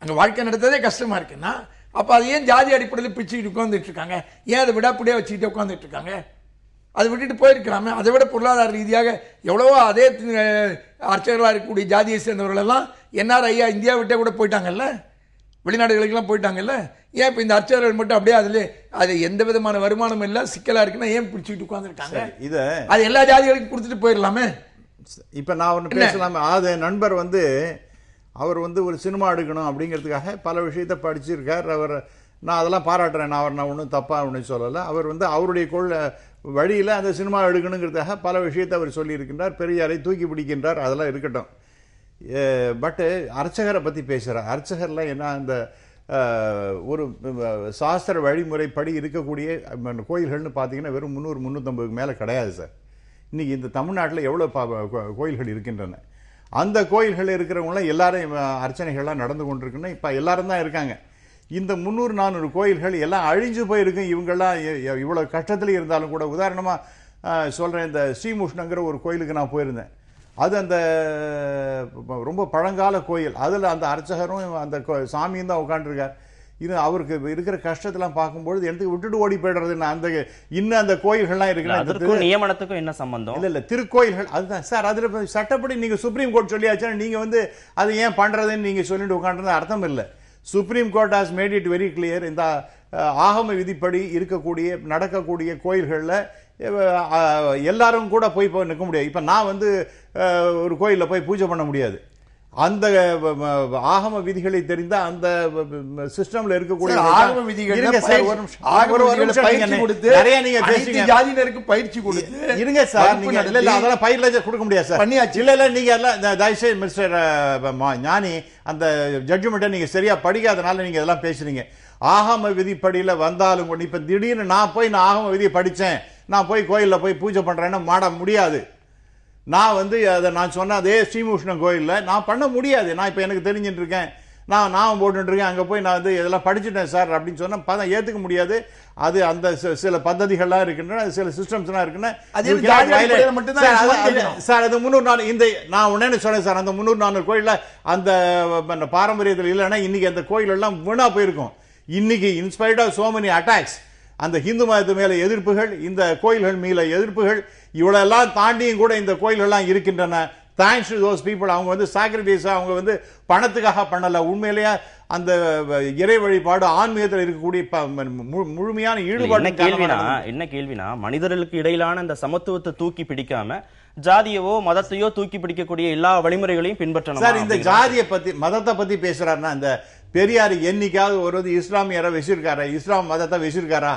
அங்க வாழ்க்கை நடத்ததே கஷ்டமா இருக்குன்னா அப்ப அது ஏன் ஜாதி அடிப்படையில் பிடிச்சிட்டு உட்கார்ந்துட்டு இருக்காங்க? ஏன் அதை விடாப்பிடியா வச்சுக்கிட்டு உட்கார்ந்துட்டு இருக்காங்க? அதை விட்டுட்டு போயிருக்கலாமே. அதை விட பொருளாதார ரீதியாக எவ்வளவோ அதே அர்ச்சகர்களாக இருக்கக்கூடிய ஜாதியை சேர்ந்தவர்கள் எல்லாம் என்ஆர் ஐயா இந்தியா விட்டே கூட போயிட்டாங்கல்ல, வெளிநாடுகளுக்கெல்லாம் போயிட்டாங்கல்ல. ஏன் இப்போ இந்த அர்ச்சகர்கள் மட்டும் அப்படியே அது எந்த விதமான வருமானம் இல்லை, சிக்கலா இருக்குன்னா ஏன் பிடிச்சிட்டு உட்கார்ந்துருக்காங்க? இதை அது எல்லா ஜாதிகளுக்கும் கொடுத்துட்டு போயிடலாமே. இப்போ நான் ஒன்று பேசலாமே. அது நண்பர் அவர் ஒரு சினிமா எடுக்கணும் அப்படிங்கிறதுக்காக பல விஷயத்தை படிச்சிருக்கார். நான் அதெல்லாம் பாராட்டுறேன். நான் ஒன்றும் தப்பாக ஒன்றும் சொல்லலை. அவர் அவருடைய வழியில் அந்த சினிமா எடுக்கணுங்கிறதுக்காக பல விஷயத்தை அவர் சொல்லியிருக்கின்றார். பெரியாரை தூக்கி பிடிக்கின்றார், அதெல்லாம் இருக்கட்டும். பட்டு அர்ச்சகரை பற்றி பேசுகிறார். அர்ச்சகரில் என்ன அந்த ஒரு சாஸ்திர வழிமுறைப்படி இருக்கக்கூடிய கோயில்கள்னு பார்த்தீங்கன்னா வெறும் 300-350 மேலே கிடையாது சார். இன்றைக்கி இந்த தமிழ்நாட்டில் எவ்வளோ கோயில்கள் இருக்கின்றன. அந்த கோயில்கள் இருக்கிறவங்களாம் எல்லாரும் அர்ச்சனைகள்லாம் நடந்து கொண்டிருக்குன்னா இப்போ எல்லாரும் தான் இருக்காங்க. இந்த 300-400 கோயில்கள் எல்லாம் அழிஞ்சு போயிருக்கு. இவங்கெல்லாம் இவ்வளோ கஷ்டத்தில் இருந்தாலும் கூட, உதாரணமாக சொல்கிறேன், இந்த ஸ்ரீமுஷ்ணங்கிற ஒரு கோயிலுக்கு நான் போயிருந்தேன். அது அந்த ரொம்ப பழங்கால கோயில். அதில் அந்த அர்ச்சகரும் அந்த சாமியும் தான் உட்காந்துருக்கார். இது அவருக்கு இருக்கிற கஷ்டத்தெல்லாம் பார்க்கும்பொழுது எனக்கு விட்டுட்டு ஓடி போயிடுறது. அந்த இன்னும் அந்த கோயில்கள்லாம் இருக்கு. நியமனத்துக்கும் என்ன சம்பந்தம்? இல்லை திருக்கோயில்கள் அதுதான் சார். அதில் சட்டப்படி நீங்கள் சுப்ரீம் கோர்ட் சொல்லியாச்சா நீங்கள் வந்து அதை ஏன் பண்ணுறதுன்னு நீங்கள் சொல்லிட்டு உட்காந்துருந்தா அர்த்தம் இல்லை. Supreme court has made it very clear. இந்த ஆகம விதிப்படி இருக்கக்கூடிய நடக்கக்கூடிய கோயில்களில் எல்லாரும் கூட போய் நிற்க முடியாது. இப்போ நான் வந்து ஒரு கோயிலில் போய் பூஜை பண்ண முடியாது. அந்த ஆகம விதிகளை தெரிந்த அந்த சிஸ்டம்ல இருக்கக்கூடிய ஆகம விதிகள் பயிற்சி கொடுத்து இருங்க சார். நீங்க அதெல்லாம் பயிர்ல கொடுக்க முடியாது சார். பண்ணியாச்சு. இல்ல நீங்க எல்லாம் தயவுசெய்து மிஸ்டர் ஞானி அந்த ஜட்ஜ்மெண்ட்டை நீங்க சரியா படிக்காதனால நீங்க இதெல்லாம் பேசுறீங்க. ஆகம விதிப்படியில வந்தாலும் கூட இப்ப திடீர்னு நான் ஆகம விதியை படிச்சேன், நான் போய் கோயிலில் போய் பூஜை பண்றேன்னு மாட முடியாது. நான் வந்து அதை நான் சொன்ன அதே ஸ்ரீமுஷ்ணம் கோயிலில் நான் பண்ண முடியாது. நான் இப்போ எனக்கு தெரிஞ்சுட்டு இருக்கேன், நான் போட்டுருக்கேன், அங்கே போய் நான் வந்து இதெல்லாம் படிச்சுட்டேன் சார் அப்படின்னு சொன்னால் ஏற்றுக்க முடியாது. அது அந்த சில பദ്ധதிகள்லாம் இருக்கின்றன, சில சிஸ்டம்ஸ்லாம் இருக்குன்னா சார். அது 300-400 இந்த நான் உடனே சொன்னேன் சார். அந்த 300-400 கோயிலில் அந்த பாரம்பரியத்தில் இல்லைன்னா இன்னைக்கு அந்த கோயில் எல்லாம் வீணா போயிருக்கும். இன்னைக்கு inspired of so many attacks, அந்த ஹிந்து மதத்து மேல எதிர்ப்புகள், இந்த கோயில்கள் மேல எதிர்ப்புகள், இவ்வளெல்லாம் தாண்டியும் கூட இந்த கோயில்கள்லாம் இருக்கின்றன. Thanks to those people. அவங்க வந்து சாக்ரிஃபைஸ் அவங்க வந்து பணத்துக்காக பண்ணல. உண்மையிலேயே அந்த இறை வழிபாடு ஆன்மீகத்தில் இருக்கக்கூடிய முழுமையான ஈடுபாடு. என்ன கேள்வினா மனிதர்களுக்கு இடையிலான அந்த சமத்துவத்தை தூக்கி பிடிக்காம ஜாதியவோ மதத்தையோ தூக்கி பிடிக்கக்கூடிய எல்லா வழிமுறைகளையும் பின்பற்றணும் சார். இந்த ஜாதியை பத்தி மதத்தை பத்தி பேசுறாருன்னா இந்த பெரியார் என்னைக்காவது ஒரு இஸ்லாமியரை வச்சிருக்காரா, இஸ்லாம் மதத்தை வச்சிருக்காரா,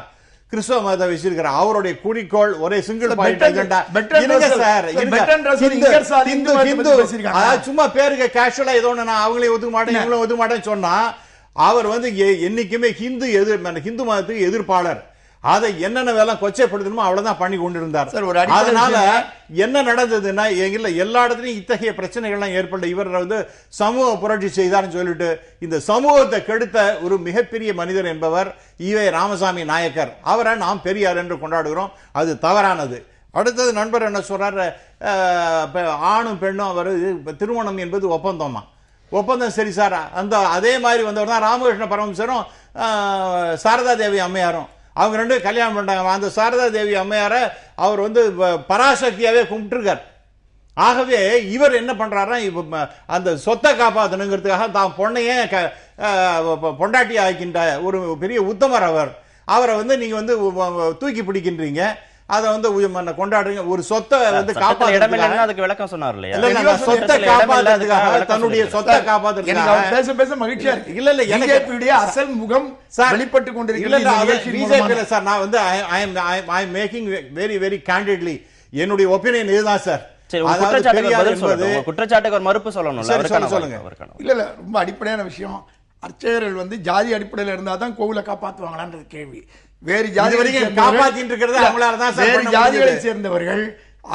கிறிஸ்தவ மதத்தை வச்சிருக்காரா? அவருடைய குறிக்கோள் ஒரே சிங்கிள் பாயிண்ட் அஜெண்டா. சும்மா பேருக்கு கேஷுவலா ஏதோ நான் அவங்களே ஒத்துக்க மாட்டேன் இவங்களும் ஒத்துக்க மாட்டேன்னு சொன்னா அவர் வந்து என்னைக்குமே ஹிந்து மதத்துக்கு எதிர்ப்பாளர். அதை என்னென்ன வேலை கொச்சைப்படுத்தணுமோ அவ்வளவுதான் பண்ணி கொண்டிருந்தார். அதனால என்ன நடந்ததுன்னா எல்லா இடத்துலயும் இத்தகைய பிரச்சனைகள்லாம் ஏற்பட்ட இவர் வந்து சமூக புரட்சி செய்தார்னு சொல்லிட்டு இந்த சமூகத்தை கெடுத்த ஒரு மிகப்பெரிய மனிதர் என்பவர் ஈவே ராமசாமி நாயக்கர். அவரை நாம் பெரியார் என்று கொண்டாடுகிறோம். அது தவறானது. அடுத்தது நண்பர் என்ன சொல்றாரு, ஆணும் பெண்ணும் அவர் திருமணம் என்பது ஒப்பந்தமா? ஒப்பந்தம் சரி சார். அந்த அதே மாதிரி வந்தவர் தான் ராமகிருஷ்ண பரமஹம்சரும் சாரதா தேவி அம்மையாரும். அவங்க ரெண்டு கல்யாணம் பண்ணாங்க. அந்த சாரதா தேவி அம்மையார அவர் வந்து பராசக்தியாவே கும்பிட்டுருக்கார். ஆகவே இவர் என்ன பண்றாருன்னா அந்த சொத்தை காப்பாற்றணுங்கிறதுக்காக தான் பொண்ணையே பொண்டாட்டி ஆக்கின்ற ஒரு பெரிய உத்தமர் அவர். அவரை வந்து நீங்க வந்து தூக்கி பிடிக்கின்றீங்க, அதை வந்து கொண்டாடுறீங்க. ஒரு சொத்தை வந்து காப்பாற்றுறதுக்கு அதுக்கு விளக்கம் சொன்னார் இல்லையா? சொத்தை காப்பாற்றுறதுக்காக தன்னுடைய சொத்தை காப்பாற்றுறதுக்காக பேச பேச மகிழ்ச்சியா இருக்கு. இல்ல எனக்கு அசல் முகம் வெளிப்பட்டு கொண்டிருக்கிறது சார். நான் வந்து I am making very very candidly என்னுடைய ஒப்பீனியன் இதுதான் சார். குற்றச்சாட்டுக்கு ஒரு மறுப்பு சொல்லணும். சொல்லுங்க. இல்ல ரொம்ப அடிப்படையான விஷயம். அர்ச்சகர்கள் வந்து ஜாதி அடிப்படையில் இருந்தா தான் கோவிலை காப்பாற்றுவாங்களான்றது கேள்வி. வேறு ஜாதி ஜாதிகளை சேர்ந்தவர்கள்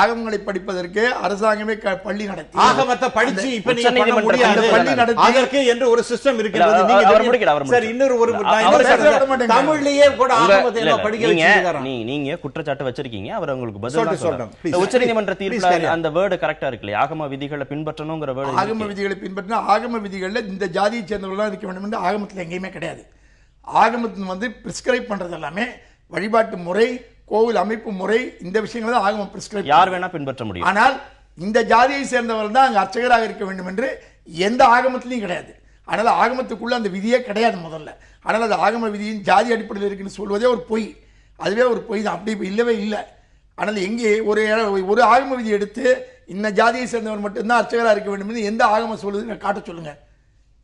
ஆகமங்களை படிப்பதற்கு அரசாங்கமே பள்ளி நடத்தி ஆகமத்தை படிச்சு இப்ப நீங்க பண்ண முடியாது. பள்ளி நடத்தி என்று ஒரு சிஸ்டம் இருக்கிறது. தமிழ்லயே கூட ஆகமத்தை படிக்க வச்சிருக்காங்க. நீங்க குற்றச்சாட்டு வச்சிருக்கீங்க, அவர் உங்களுக்கு பதில் சொல்லணும். உச்சநீதிமன்ற தீர்ப்புல அந்த வேர்டு கரெக்டா இருக்குல்ல, ஆகம விதிகளை பின்பற்றணும்ங்கற வேர்டு. ஆகம விதிகளை பின்பற்றினா ஆகம விதிகள்ல இந்த ஜாதியை சேர்ந்தவர்கள் இருக்க வேண்டும் என்று ஆகமத்துல எங்கேயுமே கிடையாது. ஆகமத்தின் வந்து பிரிஸ்கிரைப் பண்றது எல்லாமே வழிபாட்டு முறை, கோவில் அமைப்பு முறை, இந்த விஷயங்களை தான் ஆகமம் பிரிஸ்கிரைப். யார் வேணா பின்பற்ற முடியும். ஆனால் இந்த ஜாதியை சேர்ந்தவர்கள் தான் அங்க அர்ச்சகராக இருக்க வேண்டும் என்று எந்த ஆகமத்திலையும் கிடையாது. அதனால ஆகமத்துக்குள்ள அந்த விதியே கிடையாது முதல்ல. ஆனால் அது ஆகம விதியின் ஜாதி அடிப்படையில் இருக்குன்னு சொல்வதே ஒரு பொய். அதுவே ஒரு பொய் தான். அப்படி இல்லவே இல்லை. ஆனால் எங்கே ஒரு ஆகம விதி எடுத்து இந்த ஜாதியை சேர்ந்தவர் மட்டும்தான் அர்ச்சகராக இருக்க வேண்டும் என்று எந்த ஆகமம் சொல்லுதுன்னு காட்ட சொல்லுங்க.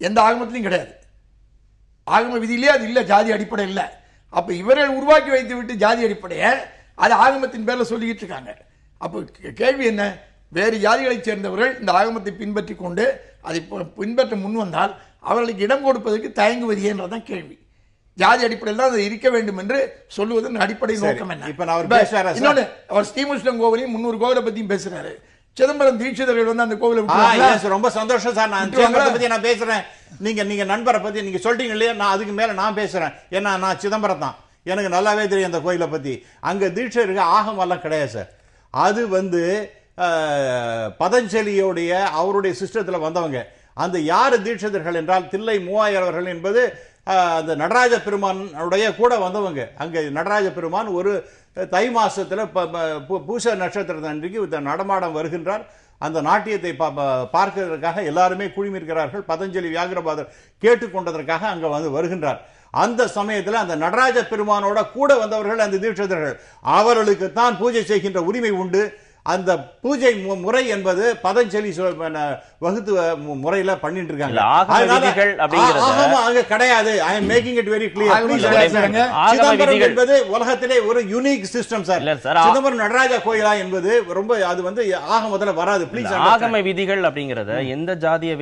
எந்த ஆகமத்திலையும் கிடையாது. ஆகம விதியிலே அது இல்லை, ஜாதி அடிப்படை இல்லை. அப்ப இவர்கள் உருவாக்கி வைத்து விட்டு ஜாதி அடிப்படையை அது ஆகமத்தின் பேர்ல சொல்லிக்கிட்டு இருக்காங்க. அப்போ கேள்வி என்ன, வேறு ஜாதிகளைச் சேர்ந்தவர்கள் இந்த ஆகமத்தை பின்பற்றி கொண்டு அதை பின்பற்ற முன் வந்தால் அவர்களுக்கு இடம் கொடுப்பதற்கு தயங்குவது என்றதான் கேள்வி. ஜாதி அடிப்படையில் தான் அது இருக்க வேண்டும் என்று சொல்லுவதன் அடிப்படை நோக்கம் என்ன? இப்ப நான் இன்னொன்னு, அவர் ஸ்ரீமுஷ்ணம் கோவிலையும் 300 கோவிலை பத்தியும் பேசுறாரு. சிதம்பரம் தீட்சிதர்கள் வந்து அந்த கோவிலை ரொம்ப சந்தோஷம் சார். நான் சிதம்பரத்தை பத்தி நான் பேசுறேன். நீங்க நண்பரை பத்தி நீங்க சொல்றீங்க இல்லையா, நான் அதுக்கு மேல நான் பேசுறேன். ஏன்னா நான் சிதம்பரம் தான், எனக்கு நல்லாவே தெரியும் அந்த கோயிலை பத்தி. அங்க தீட்சை இருக்க ஆகம் எல்லாம் கிடையாது சார். அது வந்து பதஞ்சலியோடைய அவருடைய சிஸ்டத்தில் வந்தவங்க. அந்த யாரு தீட்சிதர்கள் என்றால் தில்லை மூவாயிரம் அவர்கள் என்பது அந்த நடராஜ பெருமானுடைய கூட வந்தவங்க. அங்க நடராஜ பெருமான் ஒரு தை மாசத்துல பூச நட்சத்திரத்தின் அன்றைக்கு நடமாடம் வருகின்றார். அந்த நாட்டியத்தை பார்க்கிறதுக்காக எல்லாருமே குழுமிருக்கிறார்கள். பதஞ்சலி வியாகரபாதர் கேட்டுக்கொண்டதற்காக அங்க வந்து வருகின்றார். அந்த சமயத்தில் அந்த நடராஜ பெருமானோட கூட வந்தவர்கள் அந்த தீட்சிதர்கள். அவர்களுக்கு தான் பூஜை செய்கின்ற உரிமை உண்டு. அந்த பூஜை முறை என்பது பதஞ்சலி வகுத்து முறையில பண்ணிட்டு இருக்காங்க. கிடையாது. I am making it very clear. Chidambaram என்பது உலகத்திலே ஒரு unique system sir. Chidambaram Nataraja கோயிலா என்பது ரொம்ப அது வந்து ஆகமத்துல வராது. ப்ளீஸ். ஆகம விதிகள் அப்படிங்கறத எந்த ஜாதியை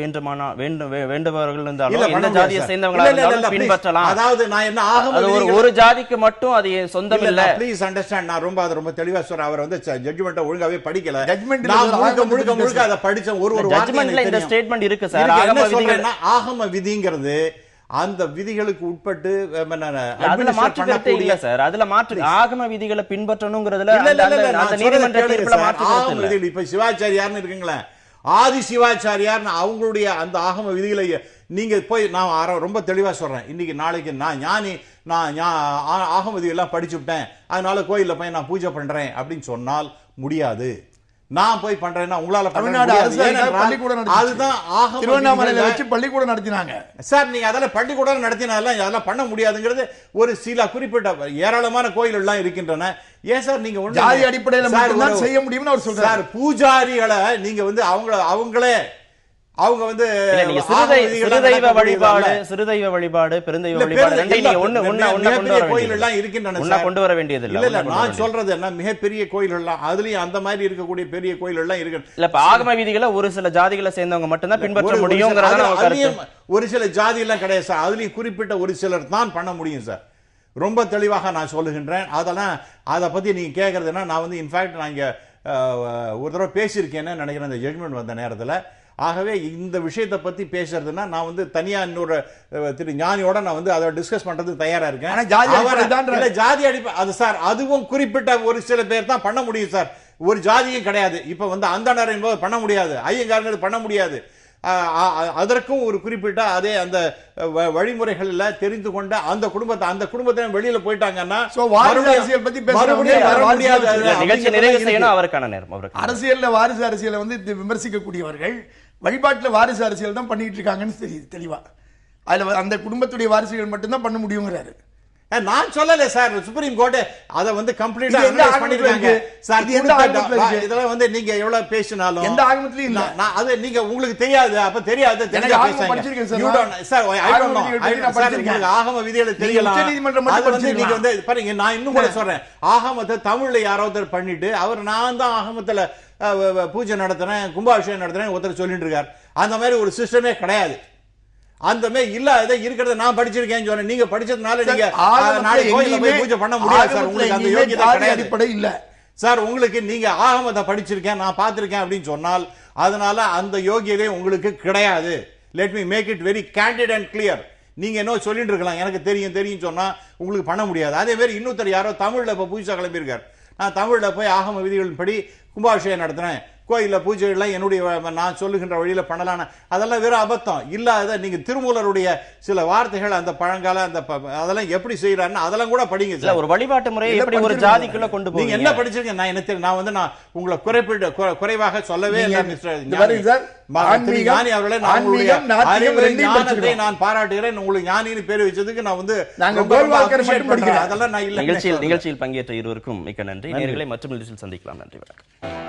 வேண்டுபவர்கள் இருந்தாலும் எந்த ஜாதியை சேர்ந்தவங்களா இருந்தாலும் பின்பற்றலாம். அதாவது நான் என்ன ஆகம ஒரு ஜாதிக்கு மட்டும் அது சொந்தம் இல்ல. Please understand. நான் ரொம்ப தெளிவா சொல்றேன். அவர் வந்து ஜட்ஜ்மென்ட் ஒழுங்கா படிக்கல. முழுக்க அதை படிச்ச ஒரு ஜட்ஜ்மென்ட்ல இந்த ஸ்டேட்மென்ட் இருக்கு சார். ஆகம விதிங்கிறது அந்த விதிகளுக்கு உட்பட்டு அதுல மாற்று கருத்து இல்ல சார். அதுல மாற்று ஆகம விதிகளை பின்பற்றணும்ங்கிறதுல அந்த நீதிமன்ற தீர்ப்புல மாற்று கருத்து இல்ல. இப்ப சிவாச்சாரியார்னு இருக்குங்களே, ஆதி சிவாச்சாரியார் அவங்களுடைய அந்த ஆகம விதிகளை நீங்க போய் நான் ரொம்ப தெளிவா சொல்றேன். இன்னைக்கு நாளைக்கு நான் ஆகம விதியெல்லாம் படிச்சுட்டேன், அதனால கோயில்ல போய் நான் பூஜை பண்றேன் அப்படின்னு சொன்னால் முடியாது. நான் போய் பண்றேன்னா உங்களால திருவண்ணாமலையில வச்சு பள்ளிக்கூடம் நடத்தினாங்க சார். நீங்க அதெல்லாம் பள்ளிக்கூடம் நடத்தினால அதெல்லாம் பண்ண முடியாதுங்கிறது ஒரு சில குறிப்பிட்ட ஏராளமான கோயில் எல்லாம் இருக்கின்றன. ஏன் சார் நீங்க ஜாதி அடிப்படையில் செய்ய முடியும்னு அவர் சொல்றாரு. பூஜாரிகளை நீங்க வந்து அவங்களே அவங்க வந்து சிறுதெய்வ வழிபாடு பெருந்தெய்வ வழிபாடு கோயில் எல்லாம் இருக்கின்றன கொண்டு வர வேண்டியது இல்ல. நான் சொல்றது என்ன, மிகப்பெரிய கோயில்கள் எல்லாம் அதுலயும் அந்த மாதிரி இருக்கக்கூடிய பெரிய கோயில் எல்லாம் இருக்கு. இல்ல ஆகம விதிகளை ஒரு சில ஜாதிகளை சேர்ந்தவங்க மட்டும்தான் பின்பற்ற முடியும். ஒரு சில ஜாதி எல்லாம் கிடையாது சார். அதுலயும் குறிப்பிட்ட ஒரு சிலர் தான் பண்ண முடியும் சார். ரொம்ப தெளிவாக நான் சொல்லுகின்றேன். அதெல்லாம் அதை பத்தி நீங்க கேட்கறதுன்னா நான் வந்து இன்ஃபேக்ட் நான் இங்க ஒரு தடவை பேசியிருக்கேன்னு நினைக்கிறேன் இந்த ஜட்ஜ்மெண்ட் வந்த நேரத்தில். ஆகவே இந்த விஷயத்தை பத்தி பேசுறதுன்னா நான் வந்து தனியா இன்னொரு திரு ஞானியோட நான் வந்து அதை டிஸ்கஸ் பண்றதுக்கு தயாரா இருக்கேன். ஜாதி அடிப்படை அது சார், அதுவும் குறிப்பிட்ட ஒரு சில பேர் தான் பண்ண முடியும் சார். ஒரு ஜாதியும் கிடையாது. இப்ப வந்து அந்தணர் என்பது பண்ண முடியாது, ஐயங்காரங்கிறது பண்ண முடியாது. அதற்கும் ஒரு குறிப்பிட்ட அதே அந்த வழிமுறைகள்ல தெரிந்து கொண்ட அந்த குடும்பத்தை வெளியில போயிட்டாங்கன்னா அரசியல்ல வாரிசு அரசியலை வந்து விமர்சிக்கக்கூடியவர்கள் வழிபாட்டுல வாரிசு அரசியல் தான் பண்ணிட்டு இருக்காங்கன்னு தெரியுது தெளிவா. அதுல அந்த குடும்பத்துடைய வாரிசுகள் மட்டும்தான் பண்ண முடியுங்கிறாரு. நான் சொல்லல சார். சுப்ரீம் கோர்ட் அதை வந்து கம்ப்ளீட்டா அனலைஸ் பண்ணிருக்காங்க சார். இதெல்லாம் வந்து நீங்க எவ்வளவு பேசினாலும் எந்த ஆகமத்திலயும் இல்ல. அது நீங்க உங்களுக்கு தெரியாது. அப்ப தெரியாது தெரிஞ்சா பேசுங்க சார். ஆகம விதிகளை தெரியலாம். அது வந்து நீங்க வந்து பாருங்க, நான் இன்னும் கூட சொல்றேன். ஆகமத்தை தமிழ்ல யாராவது பண்ணிட்டு அவர் நான் தான் ஆகமத்துல பூஜை நடத்துறேன், கும்பாபிஷேகம் நடத்துறேன் ஒருத்தர் சொல்லிட்டு இருக்காரு. அந்த மாதிரி ஒரு சிஸ்டமே கிடையாது. அந்த மாதிரி இல்லாத இருக்கிறத நான் படிச்சிருக்கேன்னு சொன்னேன். நீங்க படிச்சதுனால நீங்க நாளைக்கு கோயில்ல போய் பூஜை பண்ண முடியாது சார். உங்களுக்கு அந்த யோகியதை அடிப்படை இல்ல சார். உங்களுக்கு நீங்க ஆகமத்தை படிச்சிருக்கேன், நான் பார்த்திருக்கேன் அப்படின்னு சொன்னால் அதனால அந்த யோகியதை உங்களுக்கு கிடையாது. Let me make it very candid and clear. நீங்க என்ன சொல்லிட்டு இருக்கலாம், எனக்கு தெரியும் சொன்னா உங்களுக்கு பண்ண முடியாது. அதே மாதிரி இன்னொருத்தர் யாரோ தமிழ்ல இப்ப புதுசா கிளம்பியிருக்காரு. நான் தமிழ்ல போய் ஆகம விதிகளின் படி கும்பாபிஷேகம் நடத்துறேன், கோயில்ல பூஜைகள்லாம் என்னுடைய நான் சொல்லுகின்ற வழியில பண்ணலாம், அதெல்லாம் வேற அபத்தம். இல்லாத நீங்க திருமூலருடைய சில வார்த்தைகள் அந்த பழங்கால அந்த அதெல்லாம் எப்படி செய்யறாருன்னு அதெல்லாம் கூட படிங்க சார். ஒரு வழிபாட்டு முறையை எப்படி ஒரு ஜாதிக்குள்ள கொண்டு போய் நீங்க என்ன படிச்சிருக்கீங்க? நான் என்ன தெரியும், நான் வந்து நான் உங்களை குறைவாக சொல்லவே இல்லை மிஸ்டர் ஞானி அவர்களே. நான் பாராட்டுகிறேன். உங்களுக்கு ஞானின்னு பேர் வச்சதுக்கு நான் வந்து அதெல்லாம் நான் இல்லை. நிகழ்ச்சியில் பங்கேற்ற இருவருக்கும் மிக்க நன்றி. நேயர்களை மற்றும் நிகழ்ச்சியில் சந்திக்கலாம். நன்றி, வணக்கம்.